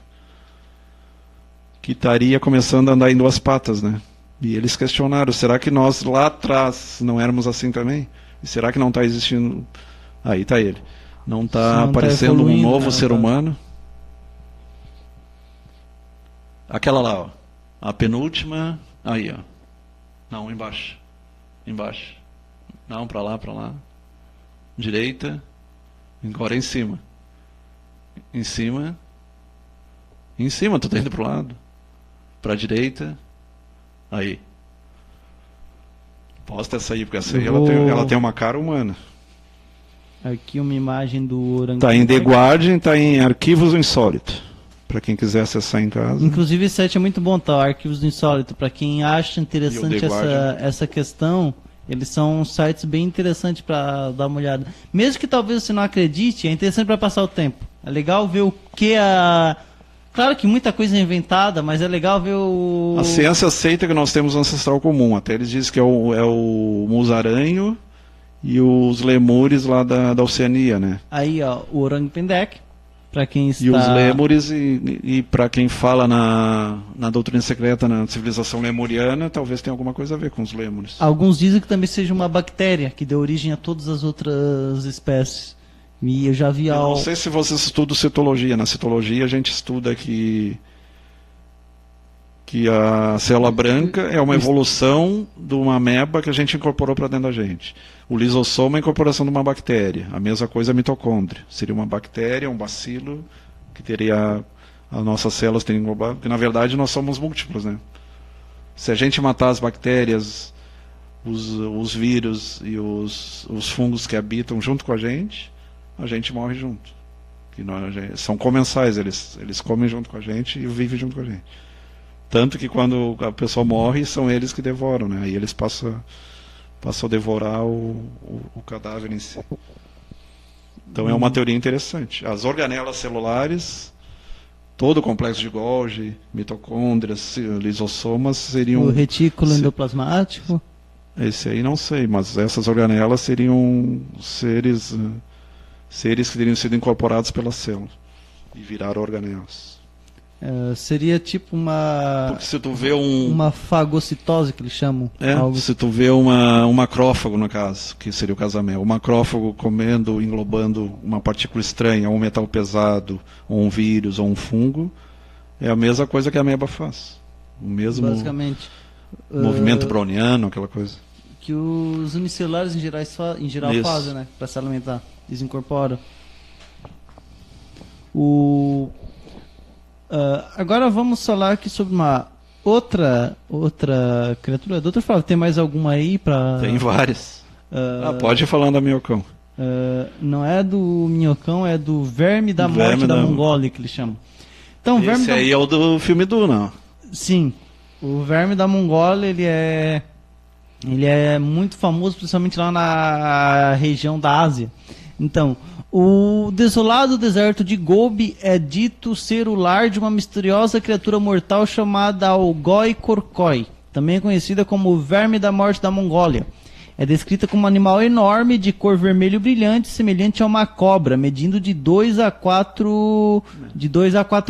que estaria começando a andar em 2 patas, né? E eles questionaram, será que nós lá atrás não éramos assim também? E será que não está existindo... Aí está ele. Não está aparecendo um novo ser humano. Aquela lá, ó. A penúltima. Aí, ó. Não, embaixo. Embaixo. Não, para lá, para lá. Direita. Agora em cima. Em cima. Em cima, tu tá indo pro lado. Pra direita. Aí. Posta essa aí, porque essa aí ela tem uma cara humana. Aqui uma imagem do orangotango. Tá em The Guardian, tá em Arquivos do Insólito. Para quem quiser acessar em casa. Inclusive esse site é muito bom, tá? Arquivos do Insólito. Para quem acha interessante essa questão, eles são sites bem interessantes para dar uma olhada. Mesmo que talvez você não acredite, é interessante para passar o tempo. É legal ver o que a... Claro que muita coisa é inventada, mas é legal ver o... A ciência aceita que nós temos um ancestral comum. Até eles dizem que é o musaranho e os lemures lá da Oceania, né? Aí, ó, o Orang-Pendek, para quem está... E os lemures, e para quem fala na doutrina secreta, na civilização lemuriana, talvez tenha alguma coisa a ver com os lemures. Alguns dizem que também seja uma bactéria que deu origem a todas as outras espécies. E eu já vi não sei se vocês estudam citologia. Na citologia a gente estuda que a célula branca é uma evolução de uma ameba que a gente incorporou para dentro da gente. O lisossoma é a incorporação de uma bactéria. A mesma coisa a mitocôndria. Seria uma bactéria, um bacilo, que teria as nossas células teriam englobado, porque na verdade nós somos múltiplos, né? Se a gente matar as bactérias, os vírus e os fungos que habitam junto com a gente morre junto. Que são comensais, eles comem junto com a gente e vivem junto com a gente. Tanto que quando a pessoa morre, são eles que devoram, né? Aí eles passam a devorar o cadáver em si. Então é uma teoria interessante. As organelas celulares, todo o complexo de Golgi, mitocôndrias, lisossomas seriam... O retículo endoplasmático? Esse aí não sei, mas essas organelas seriam seres que teriam sido incorporados pelas células e viraram organelas. Seria tipo uma... Porque se tu vê uma fagocitose, que eles chamam. Se tu vê um macrófago, no caso, que seria o casamento, o macrófago comendo, englobando uma partícula estranha, ou um metal pesado, ou um vírus, ou um fungo, é a mesma coisa que a ameba faz. O mesmo basicamente, movimento browniano, aquela coisa. Que os unicelulares em geral fazem, né? Para se alimentar. Eles incorporam. Agora vamos falar aqui sobre uma outra criatura. Doutor Flávio, tem mais alguma aí para... Tem várias. Pode ir falando da minhocão. Não é do minhocão, é do verme da morte da Mongólia, que eles chamam. Então, esse aí é o do filme Duna. Sim. O verme da Mongólia, ele é muito famoso, principalmente lá na região da Ásia. Então, o desolado deserto de Gobi é dito ser o lar de uma misteriosa criatura mortal chamada Algoi Korkoi, também conhecida como o verme da morte da Mongólia. É descrita como um animal enorme de cor vermelho brilhante, semelhante a uma cobra, medindo de 2 a 4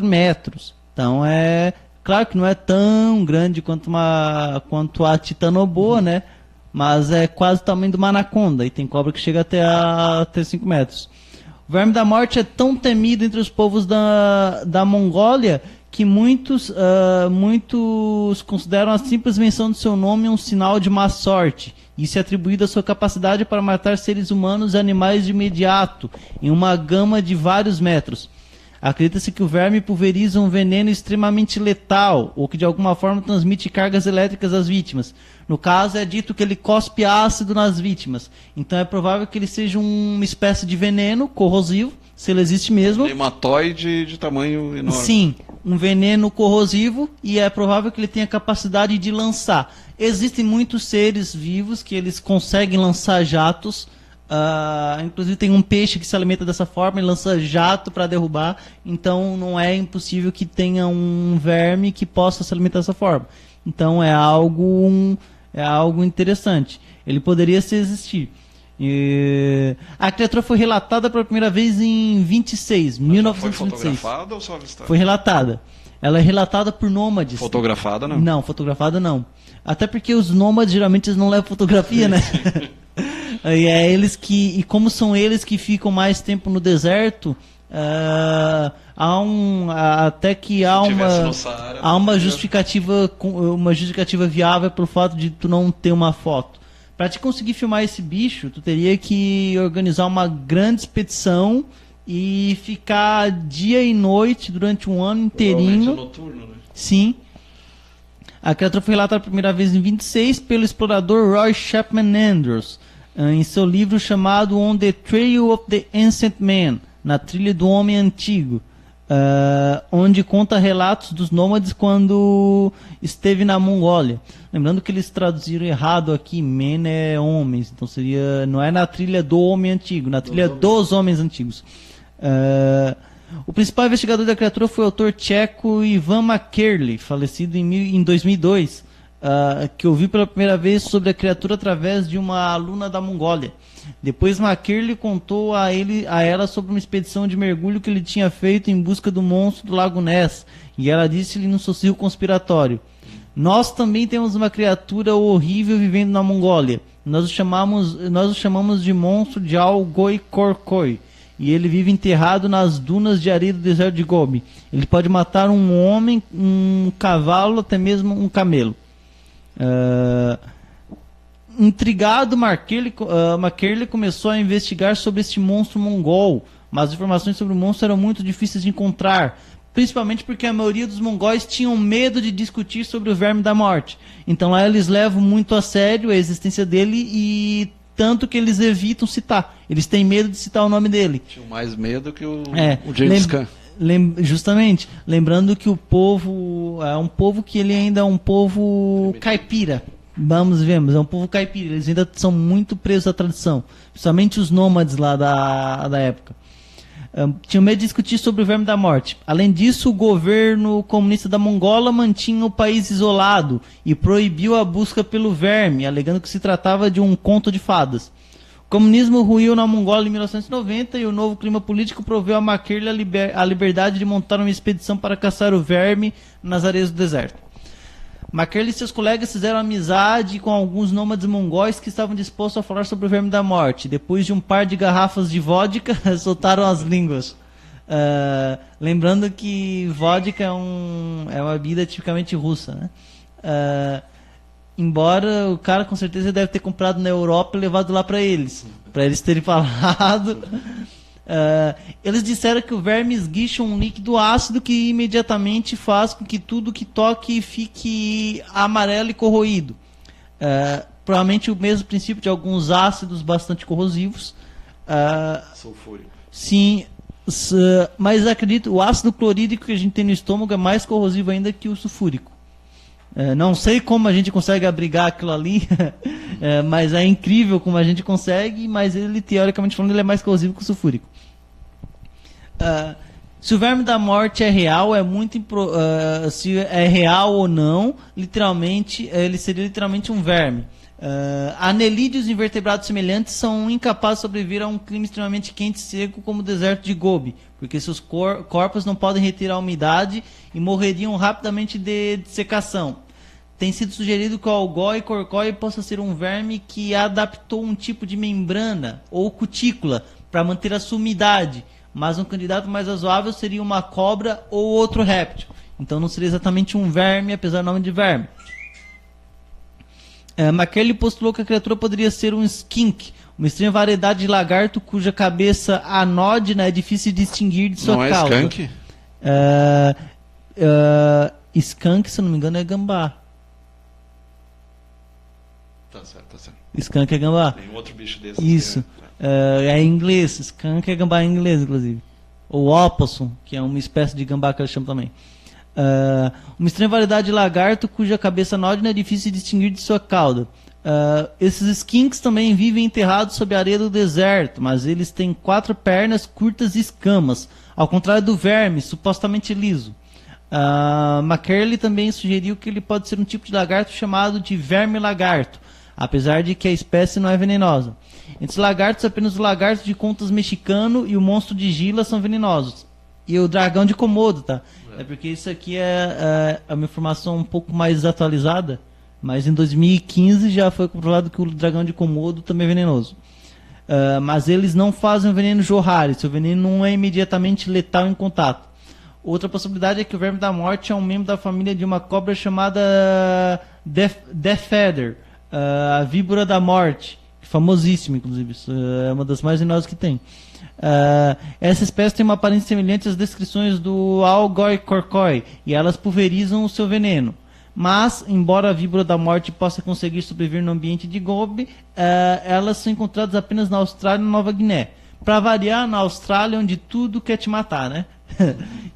metros. Então claro que não é tão grande quanto a titanoboa, né? Mas é quase o tamanho de uma anaconda, e tem cobra que chega até 5 metros. O verme da morte é tão temido entre os povos da Mongólia que muitos consideram a simples menção do seu nome um sinal de má sorte. Isso é atribuído à sua capacidade para matar seres humanos e animais de imediato, em uma gama de vários metros. Acredita-se que o verme pulveriza um veneno extremamente letal, ou que de alguma forma transmite cargas elétricas às vítimas. No caso, é dito que ele cospe ácido nas vítimas. Então é provável que ele seja uma espécie de veneno corrosivo, se ele existe mesmo. Nematóide de tamanho enorme. Sim, um veneno corrosivo, e é provável que ele tenha capacidade de lançar. Existem muitos seres vivos que eles conseguem lançar jatos. Inclusive tem um peixe que se alimenta dessa forma e lança jato para derrubar. Então não é impossível que tenha um verme que possa se alimentar dessa forma. Então é algo interessante. Ele poderia se existir. A criatura foi relatada pela primeira vez em 1926. Foi fotografada ou só avistada? Foi relatada. Ela é relatada por nômades. Fotografada não? Não, fotografada não. Até porque os nômades geralmente não levam fotografia, né? E como são eles que ficam mais tempo no deserto, até que há uma justificativa viável pelo fato de tu não ter uma foto. Para te conseguir filmar esse bicho, tu teria que organizar uma grande expedição e ficar dia e noite durante um ano inteirinho. Noturno, né? Sim. A criatura foi relatada a primeira vez em 26 pelo explorador Roy Chapman Andrews, em seu livro chamado On the Trail of the Ancient Man, na trilha do homem antigo, onde conta relatos dos nômades quando esteve na Mongólia. Lembrando que eles traduziram errado aqui, man é homens, então seria, não é na trilha do homem antigo, na trilha dos homens antigos. O principal investigador da criatura foi o autor tcheco Ivan Makerle, falecido em 2002, que ouviu pela primeira vez sobre a criatura através de uma aluna da Mongólia. Depois Makerle contou a ela sobre uma expedição de mergulho que ele tinha feito em busca do monstro do Lago Ness, e ela disse-lhe no sossego conspiratório: "Nós também temos uma criatura horrível vivendo na Mongólia. Nós o chamamos de monstro de Algoi Korkoi. E ele vive enterrado nas dunas de areia do deserto de Gobi. Ele pode matar um homem, um cavalo, até mesmo um camelo." Intrigado, Makerle começou a investigar sobre este monstro mongol, mas as informações sobre o monstro eram muito difíceis de encontrar, principalmente porque a maioria dos mongóis tinham medo de discutir sobre o Verme da Morte. Então lá eles levam muito a sério a existência dele, e tanto que eles evitam citar. Eles têm medo de citar o nome dele. Tinham mais medo que o James Khan. Justamente, lembrando que o povo é um povo que ele ainda é um povo caipira. Vamos ver, é um povo caipira. Eles ainda são muito presos à tradição, principalmente os nômades lá da época. Tinham medo de discutir sobre o Verme da Morte. Além disso, o governo comunista da Mongola mantinha o país isolado e proibiu a busca pelo verme, alegando que se tratava de um conto de fadas. O comunismo ruiu na Mongola em 1990 e o novo clima político proveu a Makerle a liberdade de montar uma expedição para caçar o verme nas areias do deserto. Makerle e seus colegas fizeram amizade com alguns nômades mongóis que estavam dispostos a falar sobre o Verme da Morte. Depois de um par de garrafas de vodka, soltaram as línguas. Lembrando que vodka é uma bebida tipicamente russa, né? Embora o cara com certeza deve ter comprado na Europa e levado lá para eles terem falado. Eles disseram que o verme esguicha um líquido ácido que imediatamente faz com que tudo que toque fique amarelo e corroído. Provavelmente o mesmo princípio de alguns ácidos bastante corrosivos. Sulfúrico. Sim, mas acredito, o ácido clorídrico que a gente tem no estômago é mais corrosivo ainda que o sulfúrico. Não sei como a gente consegue abrigar aquilo ali, mas é incrível como a gente consegue, mas ele, teoricamente falando, ele é mais corrosivo que o sulfúrico. Se o Verme da Morte é real, se é real ou não, literalmente, ele seria literalmente um verme. Anelídeos e invertebrados semelhantes são incapazes de sobreviver a um clima extremamente quente e seco como o deserto de Gobi, porque seus corpos não podem reter a umidade e morreriam rapidamente de dessecação. Tem sido sugerido que o Algoi Korkoi possa ser um verme que adaptou um tipo de membrana ou cutícula para manter a sua umidade, mas um candidato mais razoável seria uma cobra ou outro réptil. Então não seria exatamente um verme, apesar do nome de verme. Makerle postulou que a criatura poderia ser um skink, uma estranha variedade de lagarto cuja cabeça anódina é difícil de distinguir de sua cauda. Não é skunk? Skunk, se não me engano, é gambá. Tá certo. Skunk é gambá. Tem outro bicho desse. Isso. É em inglês. Skunk é gambá em inglês, inclusive. Ou opossum, que é uma espécie de gambá que eles chamam também. Uma estranha variedade de lagarto cuja cabeça anódina é difícil de distinguir de sua cauda. Esses skinks também vivem enterrados sob a areia do deserto, mas eles têm 4 pernas curtas e escamas, ao contrário do verme, supostamente liso. Makerle também sugeriu que ele pode ser um tipo de lagarto chamado de verme-lagarto, apesar de que a espécie não é venenosa. Entre os lagartos, apenas o lagarto de contas mexicano e o monstro de Gila são venenosos. E o dragão de Komodo, tá? É porque isso aqui é uma informação um pouco mais atualizada. Mas em 2015 já foi comprovado que o dragão de Komodo também é venenoso. Mas eles não fazem o veneno jorrar, seu veneno não é imediatamente letal em contato. Outra possibilidade é que o verme da morte é um membro da família de uma cobra chamada Death Feather, a víbora da morte, famosíssima, inclusive, é uma das mais venenosas que tem. Essa espécie tem uma aparência semelhante às descrições do Algoi Corcoi, e elas pulverizam o seu veneno. Mas, embora a víbora da morte possa conseguir sobreviver no ambiente de Gobi, elas são encontradas apenas na Austrália e na Nova Guiné. Para variar, na Austrália, onde tudo quer te matar, né?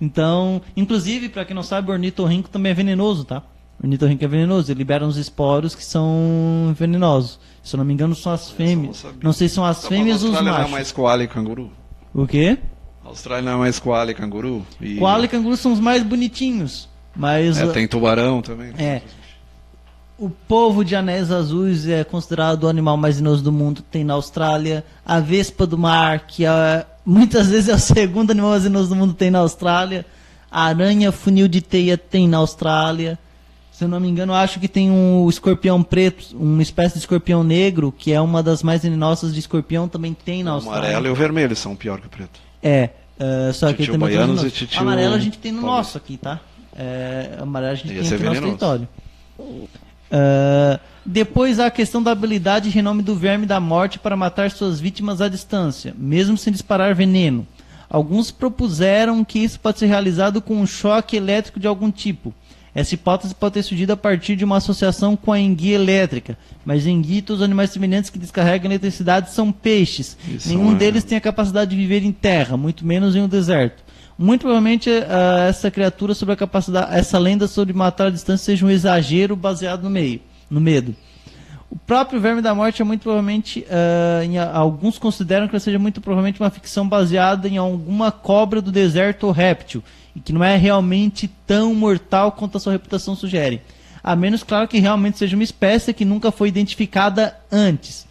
Então, inclusive, para quem não sabe, o ornitorrinco também é venenoso, tá? O ornitorrinco é venenoso, ele libera uns esporos que são venenosos. Se eu não me engano, são as fêmeas. Não sei se são as fêmeas ou os machos. A Austrália não é machos. mais koala e canguru? O quê? A Austrália não é mais koala e canguru? Koala e canguru são os mais bonitinhos. Mas tem tubarão também. o polvo de anéis azuis é considerado o animal mais venenoso do mundo. Tem na Austrália. A vespa do mar, que muitas vezes é o segundo animal mais venenoso do mundo, tem na Austrália. A aranha funil de teia tem na Austrália. Se eu não me engano, acho que tem um escorpião preto, uma espécie de escorpião negro, que é uma das mais venenosas de escorpião, também tem na Austrália. O amarelo e o vermelho são pior que o preto. Só que Titio também baianos e titio amarelo a gente tem no paulista. nosso aqui, tá? Amarelo a gente Ia tem ser aqui no nosso venenoso. território. Depois há a questão da habilidade e renome do verme da morte para matar suas vítimas à distância, mesmo sem disparar veneno. Alguns propuseram que isso pode ser realizado com um choque elétrico de algum tipo. Essa hipótese pode ter surgido a partir de uma associação com a enguia elétrica, mas enguia e todos os animais semelhantes que descarregam eletricidade são peixes. Nenhum deles tem a capacidade de viver em terra, muito menos em um deserto. Muito provavelmente essa criatura sobre a capacidade, essa lenda sobre matar à distância seja um exagero baseado no medo. O próprio verme da morte é muito provavelmente, alguns consideram que ele seja muito provavelmente uma ficção baseada em alguma cobra do deserto ou réptil, e que não é realmente tão mortal quanto a sua reputação sugere. A menos, claro, que realmente seja uma espécie que nunca foi identificada antes.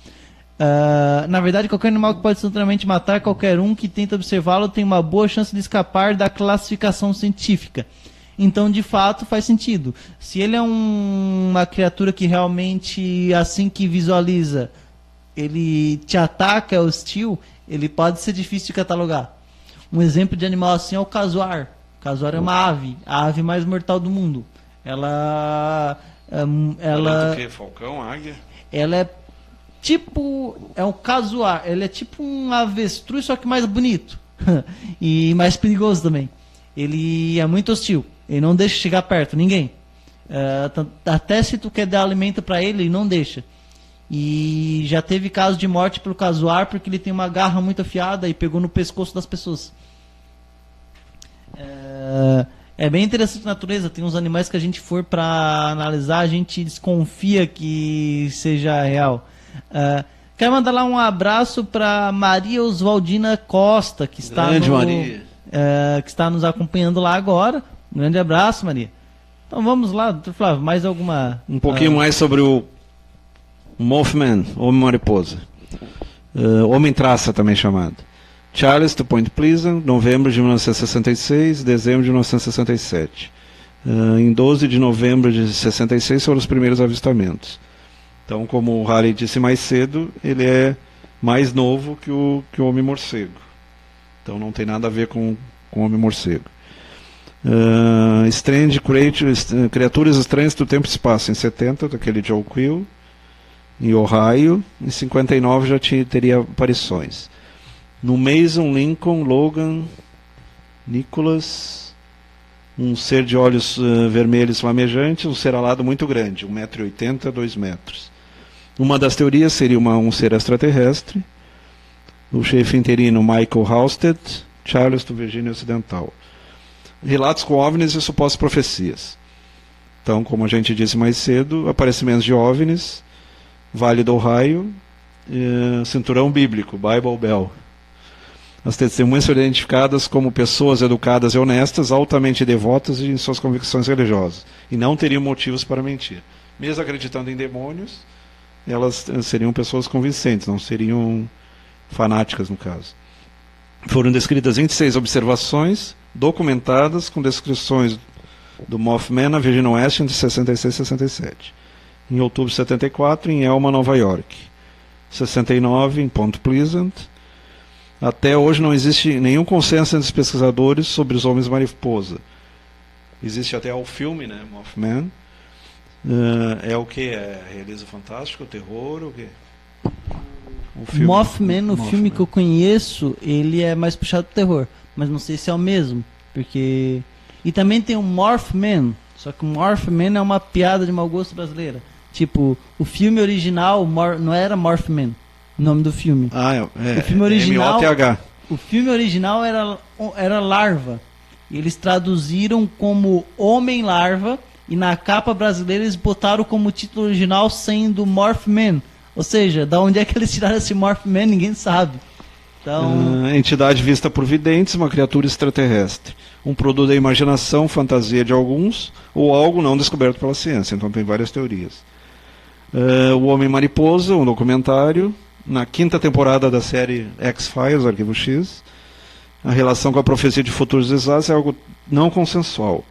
Na verdade, qualquer animal que pode instantaneamente matar qualquer um que tenta observá-lo tem uma boa chance de escapar da classificação científica. Então, de fato, faz sentido. Se ele é uma criatura que realmente, assim que visualiza, ele te ataca, é hostil, ele pode ser difícil de catalogar. Um exemplo de animal assim é o casuar. O casuar é uma ave, a ave mais mortal do mundo. Ela o quê? Falcão, águia? Ela é tipo, é um casuar, ele é tipo um avestruz, só que mais bonito e mais perigoso também. Ele é muito hostil, ele não deixa chegar perto ninguém. Até se tu quer dar alimento para ele não deixa. E já teve caso de morte pelo casuar porque ele tem uma garra muito afiada e pegou no pescoço das pessoas. É bem interessante a natureza. Tem uns animais que a gente for para analisar, a gente desconfia que seja real. Quero mandar lá um abraço para Maria Oswaldina Costa, que está, Maria. Que está nos acompanhando lá agora. Um grande abraço, Maria. Então vamos lá, doutor Flávio, mais alguma... Um pouquinho mais sobre o Mothman, Homem-Mariposa. Homem-Traça também chamado. Charles to Point Pleasant, novembro de 1966, dezembro de 1967. Em 12 de novembro de 66 foram os primeiros avistamentos. Então, como o Harry disse mais cedo, ele é mais novo que o Homem-Morcego. Então não tem nada a ver com o Homem-Morcego. Strange Criaturas Estranhas do Tempo e Espaço, em 70, daquele Joe Quill, em Ohio. Em 59 já teria aparições. No Mason, Lincoln, Logan, Nicholas, um ser de olhos vermelhos flamejantes, um ser alado muito grande, 1,80 m, 2 metros. Uma das teorias seria um ser extraterrestre. O chefe interino Michael Halstead, Charleston, Virgínia Ocidental. Relatos com OVNIs e supostas profecias. Então, como a gente disse mais cedo, aparecimentos de OVNIs, Vale do Ohio, Cinturão Bíblico, Bible Bell. As testemunhas foram identificadas como pessoas educadas e honestas, altamente devotas em suas convicções religiosas, e não teriam motivos para mentir. Mesmo acreditando em demônios, elas seriam pessoas convincentes, não seriam fanáticas, no caso. Foram descritas 26 observações documentadas com descrições do Mothman na Virgínia Oeste entre 66 e 67. em outubro de 74, em Elma, Nova York. 69, em Point Pleasant. Até hoje não existe nenhum consenso entre os pesquisadores sobre os homens mariposa. Existe até o filme, né, Mothman. É o que? É realismo fantástico, terror, o quê? O filme, Mothman, o filme que eu conheço, ele é mais puxado pro terror. Mas não sei se é o mesmo. Porque... E também tem o Mothman. Só que o Mothman é uma piada de mau gosto brasileira. Tipo, o filme original não era Mothman, o nome do filme. O filme original, M-O-T-H. O filme original era Larva. E eles traduziram como Homem-Larva. E na capa brasileira eles botaram como título original sendo Mothman. Ou seja, da onde é que eles tiraram esse Mothman, ninguém sabe. Então... entidade vista por videntes, uma criatura extraterrestre. Um produto da imaginação, fantasia de alguns, ou algo não descoberto pela ciência. Então tem várias teorias. O Homem-Mariposa, um documentário, na 5ª temporada da série X-Files, Arquivo X. A relação com a profecia de futuros desastres é algo não consensual,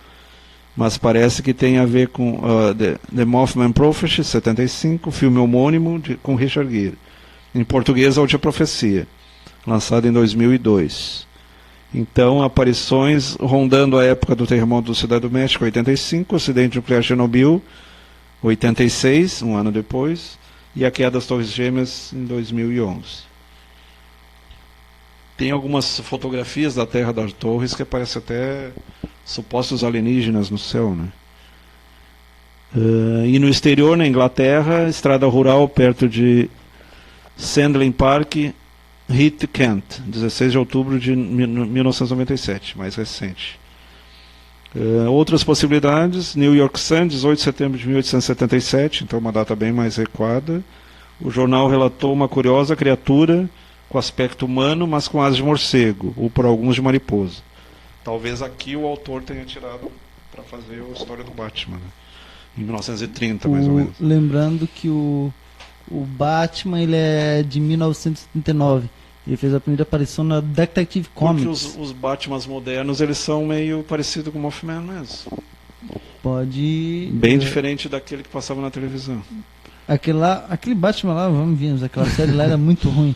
mas parece que tem a ver com The Mothman Prophecy, 75, filme homônimo com Richard Gere. Em português, A Última Profecia, lançado em 2002. Então, aparições rondando a época do terremoto da Cidade do México, 85, acidente nuclear Chernobyl, 86, um ano depois, e a queda das Torres Gêmeas em 2011. Tem algumas fotografias da Terra das Torres que aparecem até supostos alienígenas no céu, né? E no exterior, na Inglaterra, estrada rural perto de Sandling Park, Heath, Kent, 16 de outubro de 1997, mais recente. Outras possibilidades, New York Sun, 18 de setembro de 1877, então uma data bem mais recuada. O jornal relatou uma curiosa criatura com aspecto humano, mas com asas de morcego, ou por alguns de mariposa. Talvez aqui o autor tenha tirado para fazer a história do Batman, né? Em 1930, mais ou menos. Lembrando que o Batman ele é de 1979. Ele fez a primeira aparição na Detective Comics. Porque os Batmans modernos eles são meio parecidos com o Mothman mesmo. Bem diferente daquele que passava na televisão. Aquele Batman lá, vamos ver, aquela série lá era muito ruim.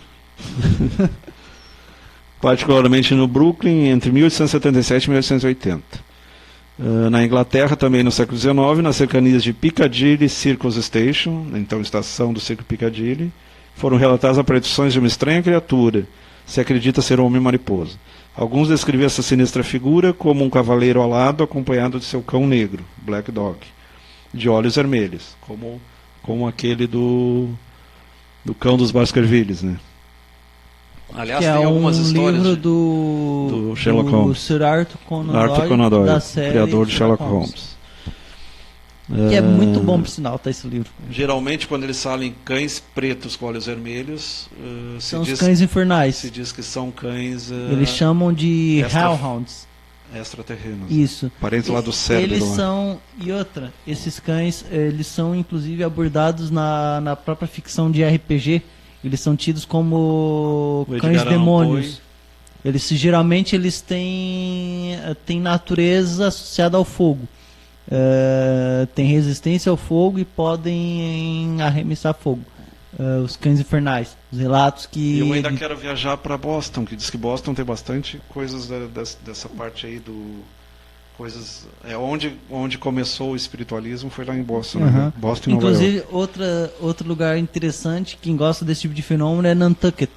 Particularmente no Brooklyn, entre 1877 e 1880. Na Inglaterra, também no século XIX, nas cercanias de Piccadilly Circus Station, então estação do Circo Piccadilly, foram relatadas aparições de uma estranha criatura, se acredita ser um homem-mariposa. Alguns descreviam essa sinistra figura como um cavaleiro alado acompanhado de seu cão negro, Black Dog, de olhos vermelhos, como aquele do cão dos Baskervilles, né? Aliás, que tem algumas histórias livro do Sherlock Holmes. Sir Arthur Conan Doyle, da série criador de Sherlock Holmes. Que é muito bom, por sinal, tá esse livro. Geralmente, quando eles falam em cães pretos com olhos vermelhos, são os cães infernais. Se diz que são cães... eles chamam de Hellhounds. Extraterrenos. Isso. Parentes lá do cérebro. Eles são... E outra, esses cães, eles são inclusive abordados na própria ficção de RPG. Eles são tidos como cães demônios. Geralmente eles têm natureza associada ao fogo. Tem resistência ao fogo e podem arremessar fogo. Os cães infernais. Os relatos que... Eu ainda quero viajar para Boston, que diz que Boston tem bastante coisas dessa parte aí do... onde começou o espiritualismo foi lá em Boston, né? Boston, inclusive, outro lugar interessante, quem gosta desse tipo de fenômeno é Nantucket,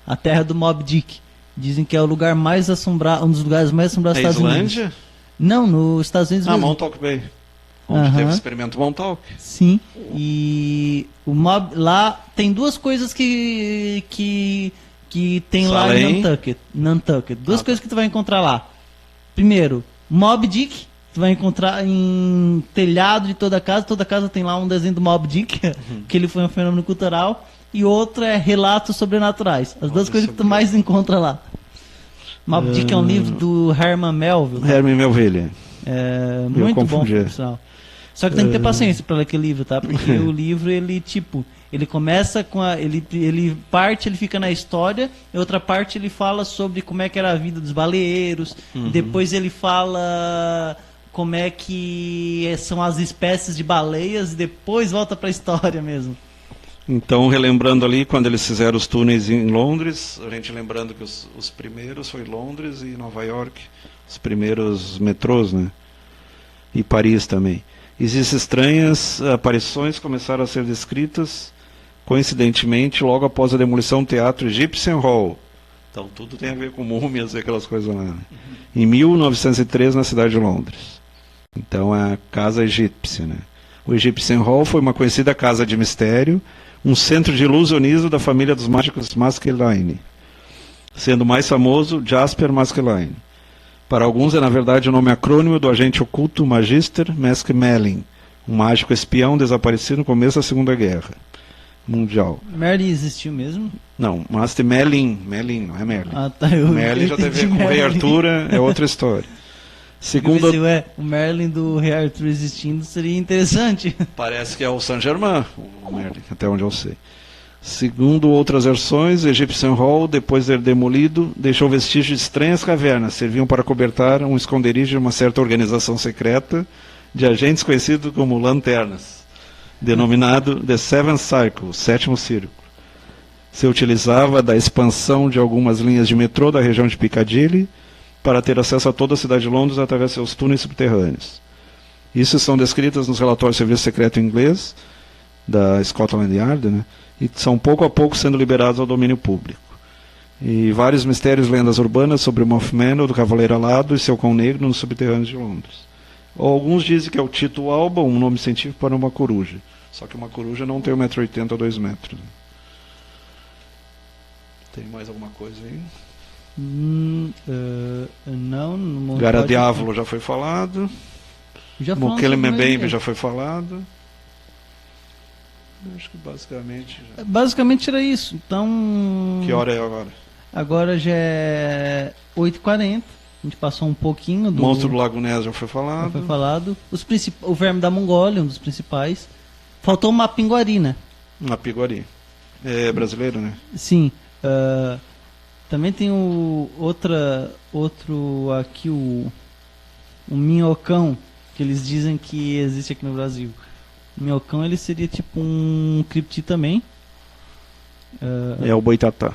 a terra do Moby Dick. Dizem que é o lugar mais assombrado, um dos lugares mais assombrados dos Estados Unidos. Islândia? Não, nos Estados Unidos mesmo. Montauk Bay, onde teve o experimento Montauk. Sim, e lá tem duas coisas que tem lá em Nantucket. Duas coisas que tu vai encontrar lá. Primeiro, Moby Dick, tu vai encontrar em telhado de toda casa tem lá um desenho do Moby Dick, que ele foi um fenômeno cultural, e outro é relatos sobrenaturais. As duas coisas que tu mais encontra lá. Moby Dick é um livro do Herman Melville. Herman Melville. É muito bom, pessoal. Só que tem que ter paciência para ler aquele livro, tá? Porque o livro, ele começa com ele fica na história, e outra parte ele fala sobre como é que era a vida dos baleeiros, depois ele fala como é que são as espécies de baleias e depois volta para a história mesmo. Então, relembrando ali, quando eles fizeram os túneis em Londres, a gente lembrando que os primeiros foi Londres e Nova York, os primeiros metrôs, né? E Paris também. Existem estranhas aparições que começaram a ser descritas, coincidentemente, logo após a demolição do teatro Egyptian Hall. Então, tudo tem a ver com múmias e aquelas coisas lá, né? Em 1903, na cidade de Londres. Então, é a casa egípcia, né? O Egyptian Hall foi uma conhecida casa de mistério, um centro de ilusionismo da família dos mágicos Maskelyne, sendo mais famoso Jasper Maskelyne. Para alguns é, na verdade, o nome acrônimo do agente oculto Magister Maskmelin, um mágico espião desaparecido no começo da Segunda Guerra Mundial. Merlin existiu mesmo? Não, Master Merlin, não é Merlin. Ah, tá. Merlin já teve a ver com o Rei Arthur, é outra história. Segundo... o Merlin do Rei Arthur existindo seria interessante. Parece que é o Saint-Germain, o Merlin, até onde eu sei. Segundo outras versões, o Egyptian Hall, depois de ser demolido, deixou vestígios de estranhas cavernas, serviam para cobertar um esconderijo de uma certa organização secreta de agentes conhecidos como lanternas, denominado The Seventh Circle, o sétimo círculo. Se utilizava da expansão de algumas linhas de metrô da região de Piccadilly para ter acesso a toda a cidade de Londres através de seus túneis subterrâneos. Isso são descritas nos relatórios do Serviço Secreto Inglês, da Scotland Yard, né? E são pouco a pouco sendo liberados ao domínio público. E vários mistérios e lendas urbanas sobre o Mothman, o do Cavaleiro Alado e seu cão negro nos subterrâneos de Londres. Alguns dizem que é o Tito Alba, um nome científico para uma coruja. Só que uma coruja não tem 1,80 m a 2 metros. Tem mais alguma coisa aí? Não. Garadiávolo já foi falado. Mokele Mbembe já foi falado. Acho que basicamente... Basicamente era isso. Então... Que hora é agora? Agora já é 8h40. A gente passou um pouquinho do... Monstro do Lago Ness já foi falado. Já foi falado. O Verme da Mongólia, um dos principais. Faltou uma pinguari, né? Uma pinguari. É brasileiro, né? Sim. Também tem outro aqui, o minhocão, que eles dizem que existe aqui no Brasil. O minhocão, ele seria tipo um cripti também. É o boitatá.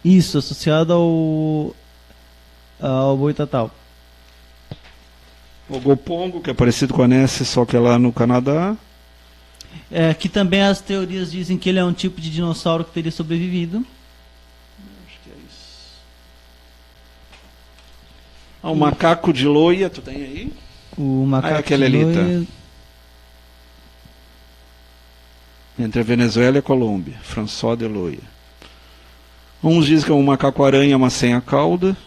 Isso, associado ao boitatá. O gopongo, que é parecido com a Nessie, só que é lá no Canadá. Que também as teorias dizem que ele é um tipo de dinossauro que teria sobrevivido. Acho que é isso. O macaco de loia, tu tem aí? O macaco aquele de ali, loia... tá. Entre a Venezuela e a Colômbia, François de Loia. Uns dizem que é um macaco-aranha, mas sem a cauda.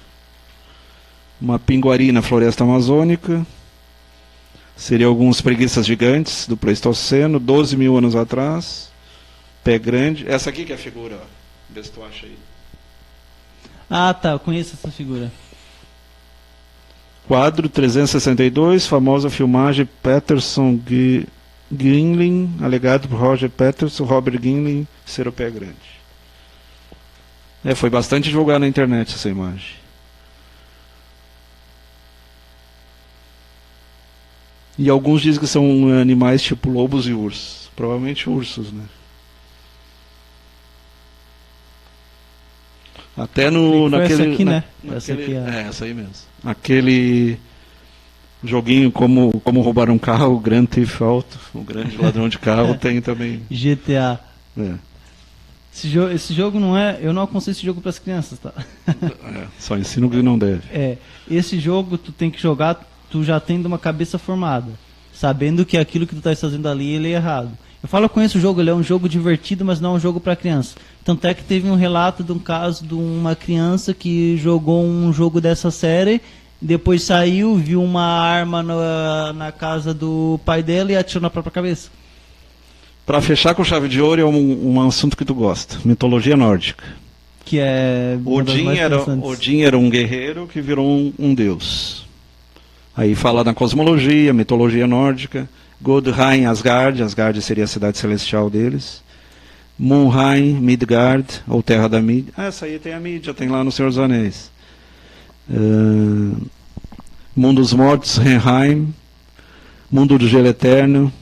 Uma pinguari na floresta amazônica. Seria alguns preguiças gigantes do Pleistoceno, 12 mil anos atrás. Pé grande. Essa aqui que é a figura, ó. Vê se tu acha aí. Ah, tá, eu conheço essa figura. Quadro 362, famosa filmagem Patterson Gimlin, alegado por Roger Patterson, Robert Gimlin, ser o pé grande. Foi bastante divulgada na internet essa imagem. E alguns dizem que são animais tipo lobos e ursos. Provavelmente ursos, né? Até naquele... Essa aqui, né? Essa aí mesmo. Aquele joguinho como roubar um carro, o Grand Theft Auto, o grande ladrão de carro, tem também. GTA. Esse jogo não é... Eu não aconselho esse jogo para as crianças, tá? Só ensino que não deve. Esse jogo tu tem que jogar, tu já tendo uma cabeça formada, sabendo que aquilo que tu tá fazendo ali, ele é errado. Eu falo, eu conheço o jogo, ele é um jogo divertido, mas não é um jogo para criança. Tanto é que teve um relato de um caso de uma criança que jogou um jogo dessa série, depois saiu, viu uma arma na casa do pai dela e atirou na própria cabeça. Para fechar com chave de ouro, é um assunto que tu gosta, mitologia nórdica. Que é... Odin era um guerreiro que virou um deus. Aí fala da cosmologia, mitologia nórdica. Godheim, Asgard seria a cidade celestial deles. Munheim, Midgard, ou Terra da Mídia. Essa aí tem a mídia, tem lá no Senhor dos Anéis. Mundo dos Mortos, Helheim. Mundo do Gelo Eterno.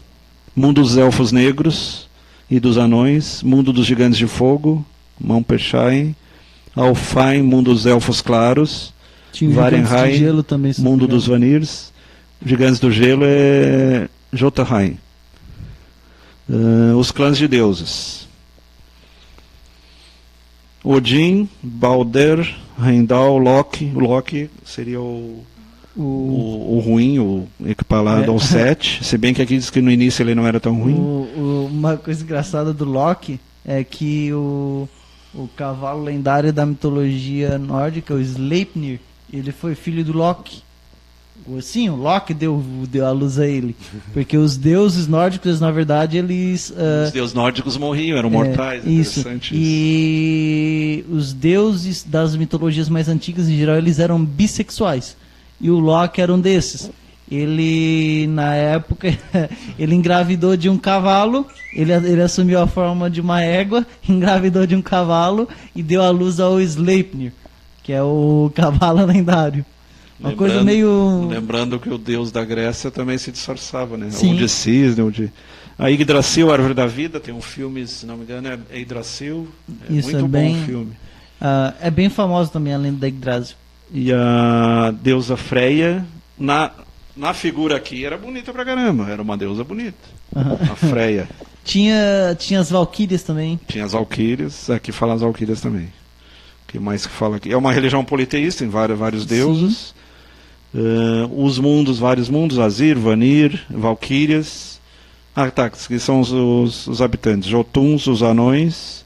Mundo dos Elfos Negros e dos Anões. Mundo dos Gigantes de Fogo, Monpershai. Alfheim, Mundo dos Elfos Claros. Tinha o Gigantes de Varenheim, Gelo também. se não Mundo me engano. dos Vanirs. Gigantes do Gelo é Jotunheim. Os clãs de deuses. Odin, Balder, Heimdall, Loki. O Loki seria o ruim, o equiparado ao Sete. Se bem que aqui diz que no início ele não era tão ruim. Uma coisa engraçada do Loki é que o cavalo lendário da mitologia nórdica, o Sleipnir, ele foi filho do Loki. Sim, o Loki deu a luz a ele. Porque os deuses nórdicos, na verdade, eles... Os deuses nórdicos morriam, eram mortais. Isso. Interessante E os deuses das mitologias mais antigas, em geral, eles eram bissexuais. E o Loki era um desses. Ele, na época, ele engravidou de um cavalo, ele assumiu a forma de uma égua, engravidou de um cavalo e deu a luz ao Sleipnir, que é o cavalo lendário. Uma coisa meio... Lembrando que o deus da Grécia também se disfarçava, né? Sim. Ou de cisne, A Yggdrasil, a Árvore da Vida, tem um filme, se não me engano, é Yggdrasil. É Isso, muito é bem... bom o filme. é bem famoso também, além da Yggdrasil. E a deusa Freya, na figura aqui, era bonita pra caramba. Era uma deusa bonita. A Freya. Tinha as Valquírias também. Tinha as Valquírias, aqui fala as Valquírias também. O que mais que fala aqui? É uma religião politeísta, tem vários deuses. Os mundos, vários mundos, Azir, Vanir, Valquírias. Tá, que são os habitantes. Jotuns, os anões.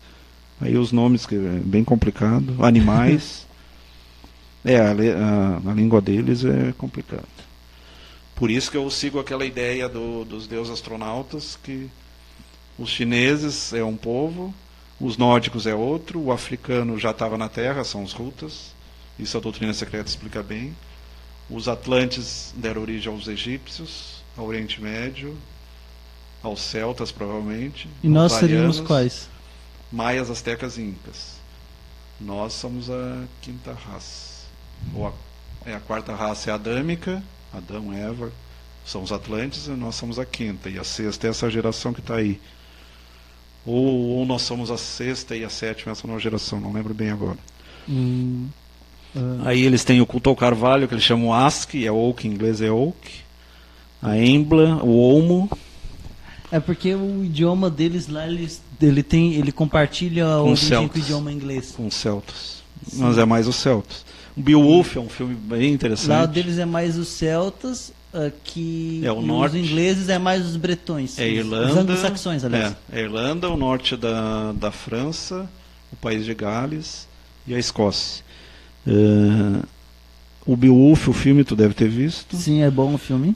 Aí os nomes, que é bem complicado. Animais. A língua deles é complicada. Por isso que eu sigo aquela ideia dos deuses astronautas, que os chineses é um povo, os nórdicos é outro, o africano já estava na Terra, são os Hutas. Isso a doutrina secreta explica bem. Os atlantes deram origem aos egípcios, ao Oriente Médio, aos celtas, provavelmente. E nós aos seríamos arianos, quais? Maias, astecas e incas. Nós somos a quinta raça. A quarta raça é a adâmica, Adão, Eva, são os atlantes, e nós somos a quinta. E a sexta é essa geração que está aí. Ou nós somos a sexta e a sétima, essa nova geração, não lembro bem agora. Aí eles têm o culto ao carvalho, que eles chamam Ask, é Oak, em inglês é Oak. A Embla, o Olmo. É porque o idioma deles lá, ele compartilha a origem com o idioma inglês. Com os celtas. Sim. Mas é mais os celtas. O Beowulf é um filme bem interessante. Lá deles é mais os celtas, que o norte. Os ingleses é mais os bretões. É Irlanda. Os anglo-saxões, aliás. É Irlanda, o norte da França, o país de Gales e a Escócia. O Beowulf, o filme, tu deve ter visto. Sim, é bom o filme.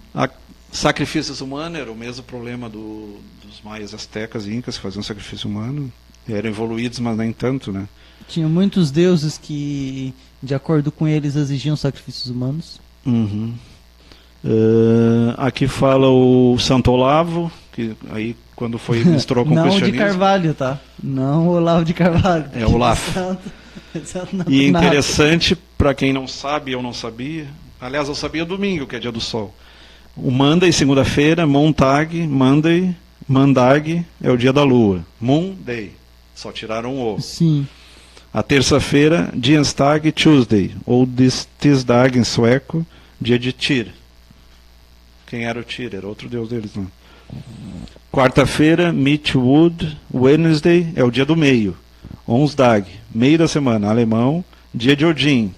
Sacrifícios humanos era o mesmo problema dos maias, astecas e incas, que faziam sacrifício humano. Eram evoluídos, mas nem tanto, né? Tinha muitos deuses que, de acordo com eles, exigiam sacrifícios humanos. Uhum. Aqui fala o Santo Olavo, que aí quando misturou com o cristianismo. Não de Carvalho, tá? Não o Olavo de Carvalho. É o Olavo. E interessante, para quem não sabe, eu não sabia. Aliás, eu sabia domingo, que é dia do sol. O Monday, segunda-feira, Montag, Monday, Mandag é o dia da lua. Monday. Só tiraram o O. Sim. A terça-feira, Diensdag, Tuesday. Ou Tisdag em sueco, dia de Tyr. Quem era o Tyr? Era outro deus deles, não. Quarta-feira, Midwood, Wednesday é o dia do meio. Onsdag, meio da semana, alemão, dia de Odin.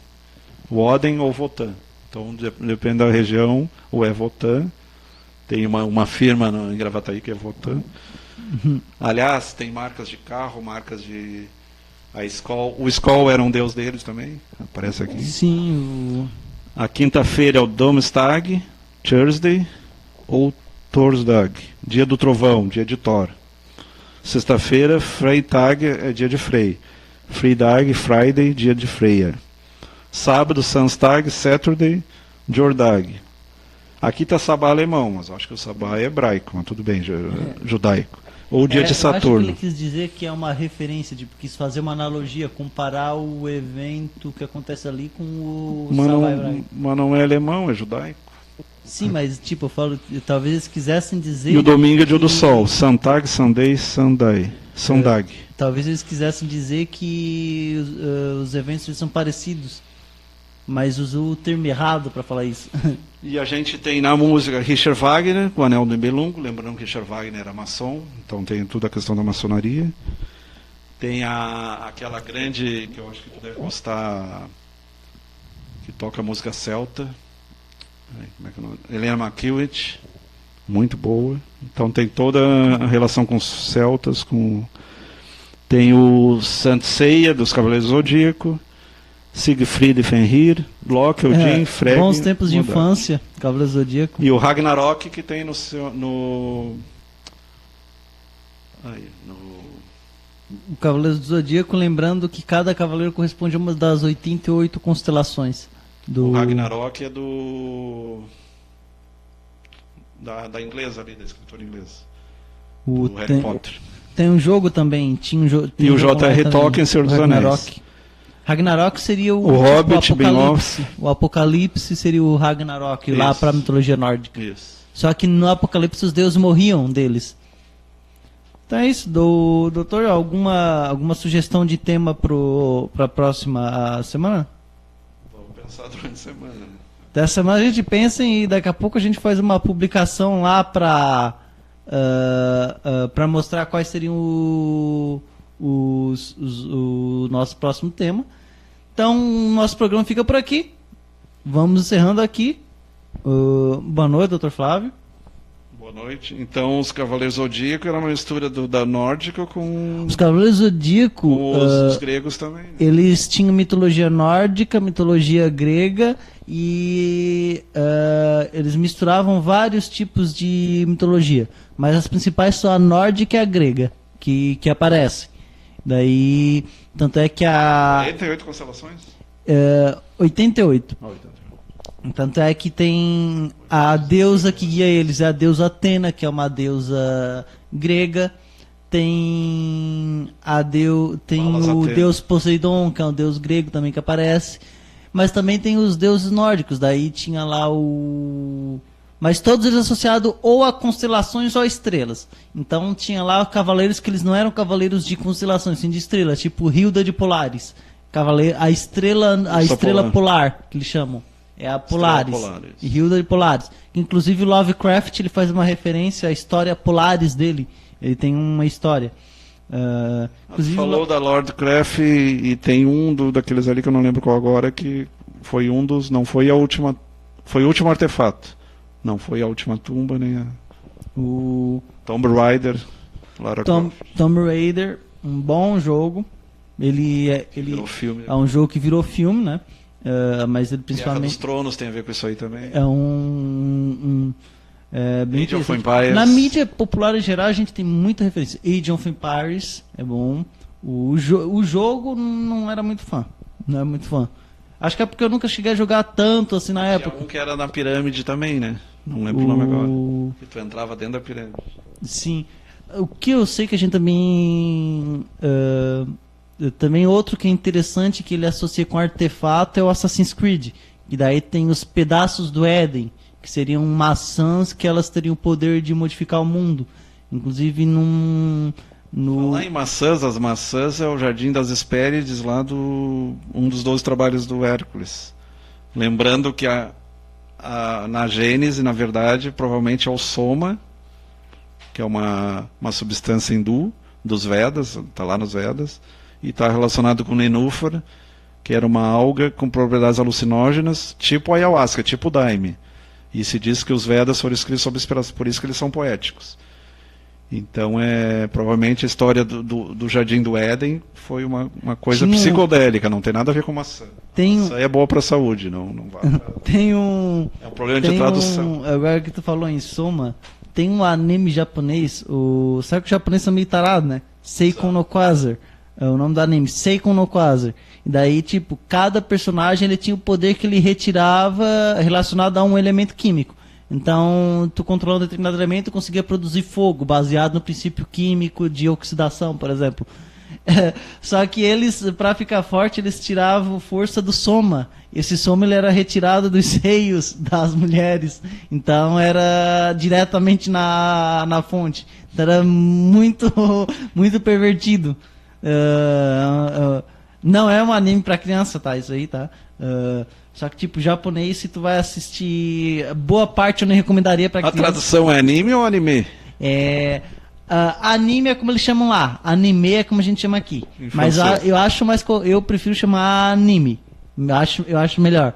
Woden ou Wotan. Então, depende da região, ou é Wotan. Tem uma firma em Gravataí que é Wotan. Aliás, tem marcas de carro, marcas de... A Skoll. O Skoll era um deus deles também, aparece aqui. Sim. A quinta-feira é o Domstag, Thursday ou Thorsdag, dia do trovão, dia de Thor. Sexta-feira, Freitag é dia de Frey. Fridag, Friday, dia de Freya. Sábado, Samstag, Saturday, Jordag. Aqui está Sabá alemão, mas acho que o Sabá é hebraico, mas tudo bem, judaico. ou o dia de Eu acho Saturno. que ele quis dizer que é uma referência, tipo, quis fazer uma analogia, comparar o evento que acontece ali com o Savai Vrai. Mas não é alemão, é judaico. Sim, mas tipo, eu falo, talvez eles quisessem dizer... E o domingo é dia do que- sol. Santag, Sunday, Sunday. Sundag. Talvez eles quisessem dizer que os eventos eles são parecidos, mas usou o termo errado para falar isso. E a gente tem na música Richard Wagner, o Anel do Nibelungo, lembrando que Richard Wagner era maçom, então tem toda a questão da maçonaria. Tem aquela grande, que eu acho que tu deve gostar, que toca música celta, como é que é o nome? Helena Markiewicz, muito boa. Então tem toda a relação com os celtas, tem o Saint Seiya dos Cavaleiros do Zodíaco, Siegfried Fenrir, Loki, Odin, Freyr. Bons tempos de Modern. infância, Cavaleiro Zodíaco. E o Ragnarok que tem no O Cavaleiro do Zodíaco, lembrando que cada cavaleiro corresponde a uma das 88 constelações. O Ragnarok é da inglesa ali, da escritora inglesa. Do Harry Potter. Tem um jogo também. E o J.R. Tolkien, Senhor dos Anéis. Ragnarok seria o Hobbit, bem Apocalipse. O Apocalipse seria o Ragnarok, lá Isso. para a mitologia nórdica. Isso. Só que no Apocalipse os deuses morriam deles. Então é isso. Doutor, alguma sugestão de tema para a próxima semana? Vamos pensar durante a semana. Né? Dessa semana a gente pensa e daqui a pouco a gente faz uma publicação lá para mostrar quais seriam o nosso próximo tema. Então, o nosso programa fica por aqui. Vamos encerrando aqui. Boa noite, doutor Flávio. Boa noite. Então, os Cavaleiros Zodíaco era uma mistura da nórdica com Os Cavaleiros Zodíaco, os gregos também. Né? eles tinham mitologia nórdica, mitologia grega e eles misturavam vários tipos de mitologia. Mas as principais são a nórdica e a grega, que aparecem. Daí, tanto é que 88 constelações? 88. 88. Tanto é que tem a deusa que guia eles, é a deusa Atena, que é uma deusa grega. Tem Palas o Atena. deus Poseidon, que é um deus grego também que aparece. Mas também tem os deuses nórdicos. Daí tinha lá Mas todos eles associados ou a constelações ou a estrelas. Então tinha lá cavaleiros que eles não eram cavaleiros de constelações, sim de estrelas, tipo Hilda de Polaris. A estrela polar, que eles chamam. É a Polaris. Polaris. E Hilda de Polaris. Inclusive o Lovecraft ele faz uma referência à história Polaris dele. Ele tem uma história. Inclusive, Falou da Lordcraft e tem daqueles ali que eu não lembro qual agora, que foi um dos. Não foi a última. Foi o último artefato. Não foi a última tumba, nem a. o Tomb Raider. Lara Croft. Tomb Raider, um bom jogo. Ele Virou filme. é um jogo que virou filme, né? Mas ele Guerra dos principalmente Tronos tem a ver com isso aí também. é bem Age of interessante. Empires. Na mídia popular em geral a gente tem muita referência. Age of Empires é bom. O jogo não era muito fã. Não era muito fã. Acho que é porque eu nunca cheguei a jogar tanto assim na época. Tinha um que era na pirâmide também, né? Não lembro o nome agora. Que tu entrava dentro da pirâmide. Sim. O que eu sei que a gente também. Também outro que é interessante que ele associa com artefato é o Assassin's Creed. E daí tem os pedaços do Éden, que seriam maçãs que elas teriam o poder de modificar o mundo. Inclusive Falar em maçãs, as maçãs é o Jardim das Hespérides, lá um dos 12 trabalhos do Hércules. Lembrando que na Gênese, na verdade, provavelmente é o Soma, que é uma substância hindu dos Vedas, está lá nos Vedas, e está relacionado com o Nenúfar, que era uma alga com propriedades alucinógenas, tipo ayahuasca, tipo daime. E se diz que os Vedas foram escritos sob inspiração, por isso que eles são poéticos. Então, provavelmente a história do Jardim do Éden foi uma coisa psicodélica, não tem nada a ver com maçã. Isso aí é boa para a saúde, não vai. Tem um... É um problema de tradução. Agora que tu falou em Soma, tem um anime japonês, sabe que o japonês é meio tarado, né? Seikon no Quasar. É o nome do anime, Seikon no Quasar. E daí, tipo, cada personagem ele tinha o poder que ele retirava relacionado a um elemento químico. Então, tu controlando um determinado elemento, tu conseguia produzir fogo, baseado no princípio químico de oxidação, por exemplo. Só que eles, para ficar forte, eles tiravam força do soma. Esse soma ele era retirado dos seios das mulheres. Então era diretamente na fonte. Então era muito, muito pervertido. Não é um anime para criança, tá? Isso aí, tá? Só que, tipo, japonês, se tu vai assistir, boa parte eu não recomendaria para criança. A tradução é anime ou anime? Anime é como eles chamam lá, anime é como a gente chama aqui. Mas eu prefiro chamar anime. Eu acho melhor.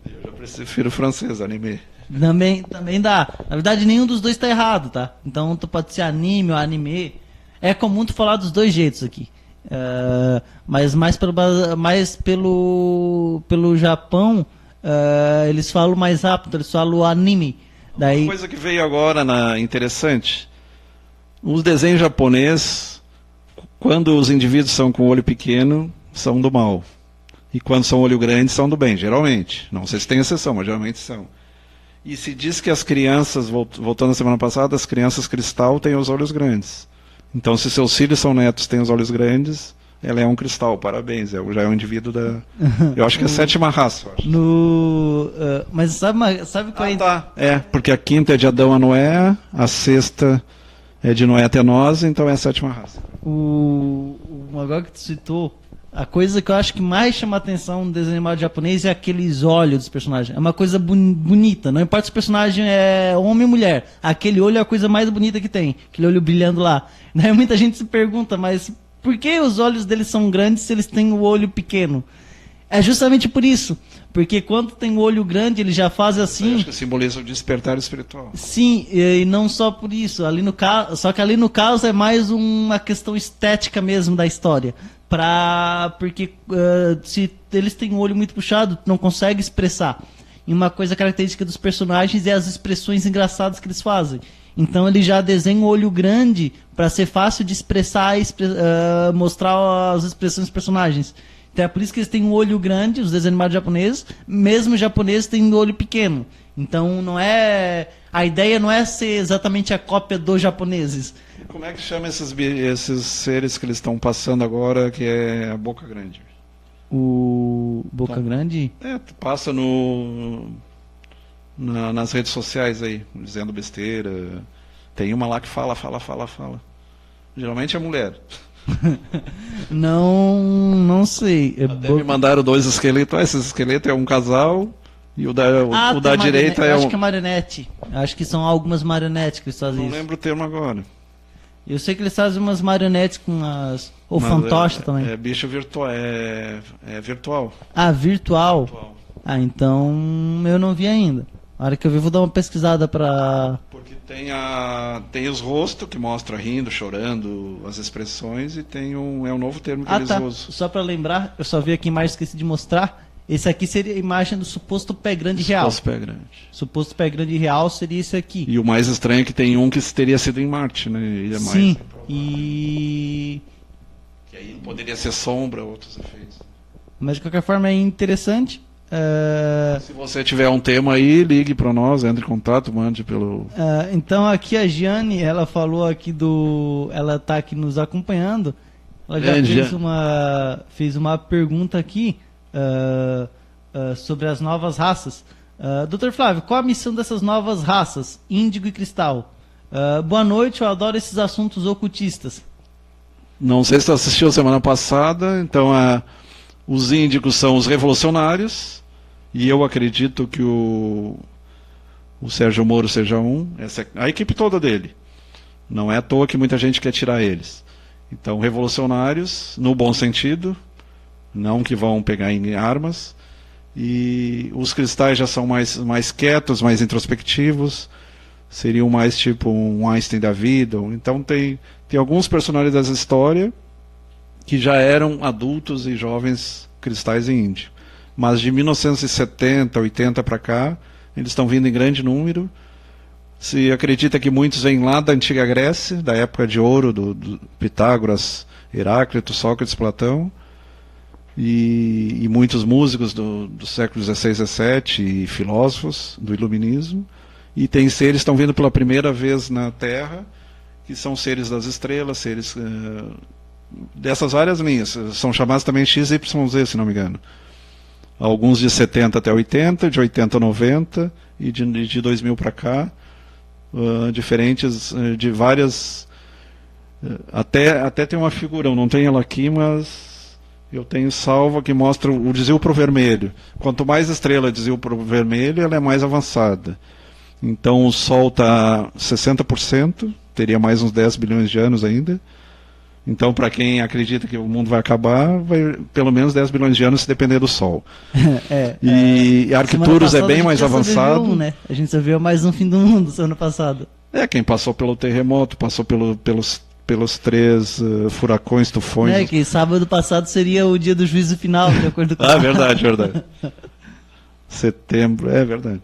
Eu já prefiro francês, anime. Também dá. Na verdade, nenhum dos dois tá errado, tá? Então tu pode ser anime ou anime. É comum tu falar dos dois jeitos aqui. Mas mais pelo Japão, eles falam mais rápido, eles falam anime. Daí... Uma coisa que veio agora interessante. Os desenhos japoneses, quando os indivíduos são com olho pequeno, são do mal. E quando são olho grande, são do bem, geralmente. Não sei se tem exceção, mas geralmente são. E se diz que as crianças, voltando à semana passada, as crianças cristal têm os olhos grandes. Então, se seus filhos são netos têm os olhos grandes, ela é um cristal, parabéns. Já é um indivíduo da... Eu acho que é a 7ª raça. Mas sabe qual é... Tá. Porque a 5ª é de Adão a Noé, a 6ª... é de Noé até nós, então é a 7ª raça. Agora que tu citou, a coisa que eu acho que mais chama a atenção no desenho animado japonês é aqueles olhos dos personagens. É uma coisa bonita, não importa se o personagem é homem ou mulher. Aquele olho é a coisa mais bonita que tem, aquele olho brilhando lá. Daí muita gente se pergunta, mas por que os olhos deles são grandes se eles têm o olho pequeno? É justamente por isso. Porque quando tem o olho grande, ele já faz assim... Eu acho que simboliza o despertar espiritual. Sim, e não só por isso. Só que ali no caso é mais uma questão estética mesmo da história. Porque se eles têm o olho muito puxado, tu não consegue expressar. E uma coisa característica dos personagens é as expressões engraçadas que eles fazem. Então ele já desenha o olho grande para ser fácil de expressar, mostrar as expressões dos personagens. Então é por isso que eles têm um olho grande, os desenhos animados japoneses, mesmo os japoneses têm um olho pequeno. Então a ideia não é ser exatamente a cópia dos japoneses. Como é que chama esses seres que eles estão passando agora, que é a boca grande? O Boca Grande? Passa nas redes sociais aí, dizendo besteira. Tem uma lá que fala. Geralmente é mulher. Não sei. Até me mandaram 2 esqueletos. Esse esqueleto é um casal e o da direita é um... Acho que é marionete. Acho que são algumas marionetes que eles fazem isso. Não lembro o termo agora. Eu sei que eles fazem umas marionetes com as... Ou fantoche também. É bicho virtual. É virtual. Virtual? Então eu não vi ainda. Na hora que eu vi, vou dar uma pesquisada pra... Porque tem os rostos que mostra rindo, chorando, as expressões, e tem um novo termo que eles usam. Só pra lembrar, eu só vi aqui a imagem, esqueci de mostrar. Esse aqui seria a imagem do suposto pé grande real. Suposto pé grande real seria esse aqui. E o mais estranho é que tem um que teria sido em Marte, né? Sim, Que aí poderia ser sombra, outros efeitos. Mas de qualquer forma é interessante. Se você tiver um tema aí, ligue para nós, entre em contato, mande pelo... Então aqui a Giane, ela falou aqui ela está aqui nos acompanhando. Ela já fez uma pergunta aqui sobre as novas raças. Dr. Flávio, qual a missão dessas novas raças, Índigo e Cristal? Boa noite, eu adoro esses assuntos ocultistas. Não sei se você assistiu semana passada, então os Índigos são os revolucionários, e eu acredito que o Sérgio Moro seja a equipe toda dele. Não é à toa que muita gente quer tirar eles. Então, revolucionários, no bom sentido, não que vão pegar em armas, e os cristais já são mais quietos, mais introspectivos, seriam mais tipo um Einstein da vida. Então, tem alguns personagens dessa história que já eram adultos e jovens cristais em Índio. Mas de 1970, 80 para cá, eles estão vindo em grande número. Se acredita que muitos vêm lá da antiga Grécia, da época de ouro do Pitágoras, Heráclito, Sócrates, Platão, e muitos músicos do século XVI, XVII e filósofos do Iluminismo. E tem seres que estão vindo pela primeira vez na Terra, que são seres das estrelas, seres dessas várias linhas. São chamados também XYZ, se não me engano. Alguns de 70 até 80, de 80 a 90 e de 2000 para cá. Diferentes, de várias... Até tem uma figura, eu não tenho ela aqui, mas eu tenho salva que mostra o desvio para o vermelho. Quanto mais estrela desvio para o vermelho, ela é mais avançada. Então o Sol está 60%, teria mais uns 10 bilhões de anos ainda. Então, para quem acredita que o mundo vai acabar, vai pelo menos 10 bilhões de anos se depender do Sol. E Arcturus é bem mais avançado. Né? A gente só viu mais um fim do mundo semana passada. Quem passou pelo terremoto, passou pelos 3 furacões, tufões. Que sábado passado seria o dia do juízo final, de acordo com verdade. Setembro, verdade.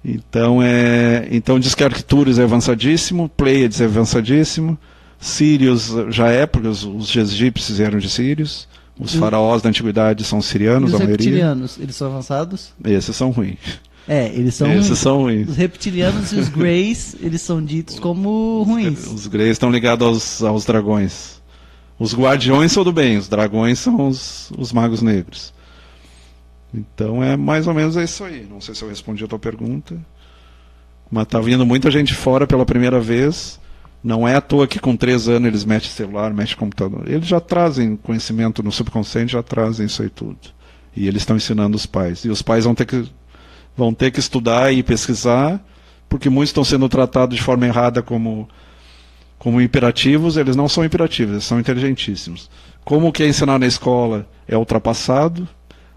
Então diz que Arcturus é avançadíssimo, Pleiades é avançadíssimo, Sírios já é, porque os egípcios eram de Sírios, os faraós da antiguidade são sirianos, e os a maioria. reptilianos, eles são avançados? Esses são ruins. Eles são Esses são ruins. Os reptilianos e os Greys, eles são ditos como ruins. Os Greys estão ligados aos dragões. Os guardiões são do bem, os dragões são os magos negros. Então mais ou menos isso aí. Não sei se eu respondi a tua pergunta. Mas tá vindo muita gente fora pela primeira vez. Não é à toa que com 3 anos eles mexem celular, mexem computador. Eles já trazem conhecimento no subconsciente, já trazem isso aí tudo. E eles estão ensinando os pais. E os pais vão ter que estudar e pesquisar, porque muitos estão sendo tratados de forma errada como imperativos. Eles não são imperativos, eles são inteligentíssimos. Como o que é ensinado na escola é ultrapassado,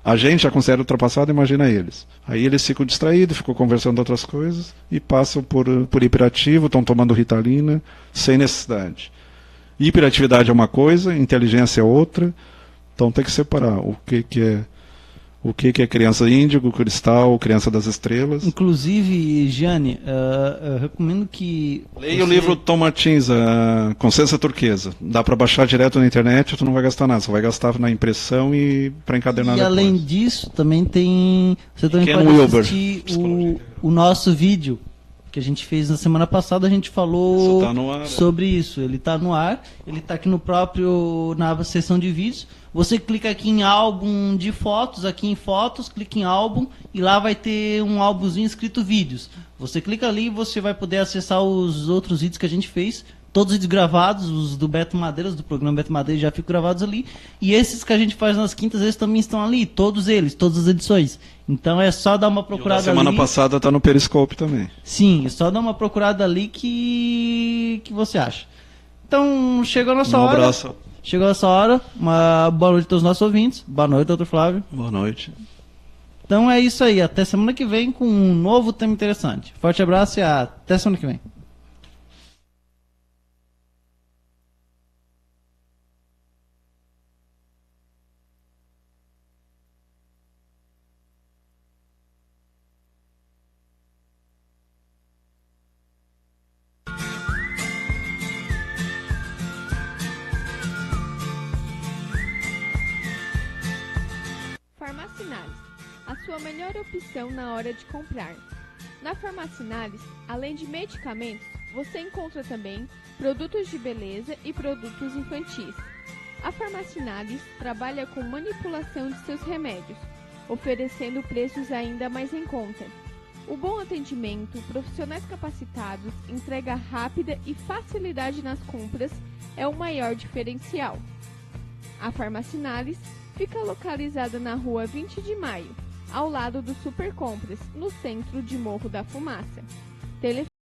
a gente já considera ultrapassado, imagina eles. Aí eles ficam distraídos, ficam conversando outras coisas e passam por hiperativo, estão tomando Ritalina sem necessidade. Hiperatividade é uma coisa, inteligência é outra, então tem que separar o que é criança índigo, cristal, criança das estrelas. Inclusive, Gianni, eu recomendo que... Leia o livro Tom Martins, a Consciência Turquesa. Dá para baixar direto na internet, tu não vai gastar nada, só vai gastar na impressão e para encadernar depois. Além disso, também tem... Você também Ken pode Wilber, assistir o nosso vídeo que a gente fez na semana passada. A gente falou sobre isso. Ele está no ar, ele está aqui na seção de vídeos. Você clica aqui em álbum de fotos, aqui em fotos, clica em álbum e lá vai ter um álbumzinho escrito vídeos. Você clica ali e você vai poder acessar os outros vídeos que a gente fez, todos os vídeos gravados, os do Beto Madeiras, do programa Beto Madeiras já ficam gravados ali. E esses que a gente faz nas quintas, eles também estão ali, todos eles, todas as edições. Então é só dar uma procurada ali. Semana passada está no Periscope também. Sim, é só dar uma procurada ali que você acha. Então chegou a nossa hora. Um abraço. Chegou essa hora, uma boa noite aos nossos ouvintes. Boa noite, doutor Flávio. Boa noite. Então é isso aí, até semana que vem com um novo tema interessante. Forte abraço e até semana que vem. Farmacinalis, a sua melhor opção na hora de comprar. Na Farmacinalis, além de medicamentos, você encontra também produtos de beleza e produtos infantis. A Farmacinalis trabalha com manipulação de seus remédios, oferecendo preços ainda mais em conta. O bom atendimento, profissionais capacitados, entrega rápida e facilidade nas compras é o maior diferencial. A Farmacinalis fica localizada na rua 20 de maio, ao lado do Super Compras, no centro de Morro da Fumaça.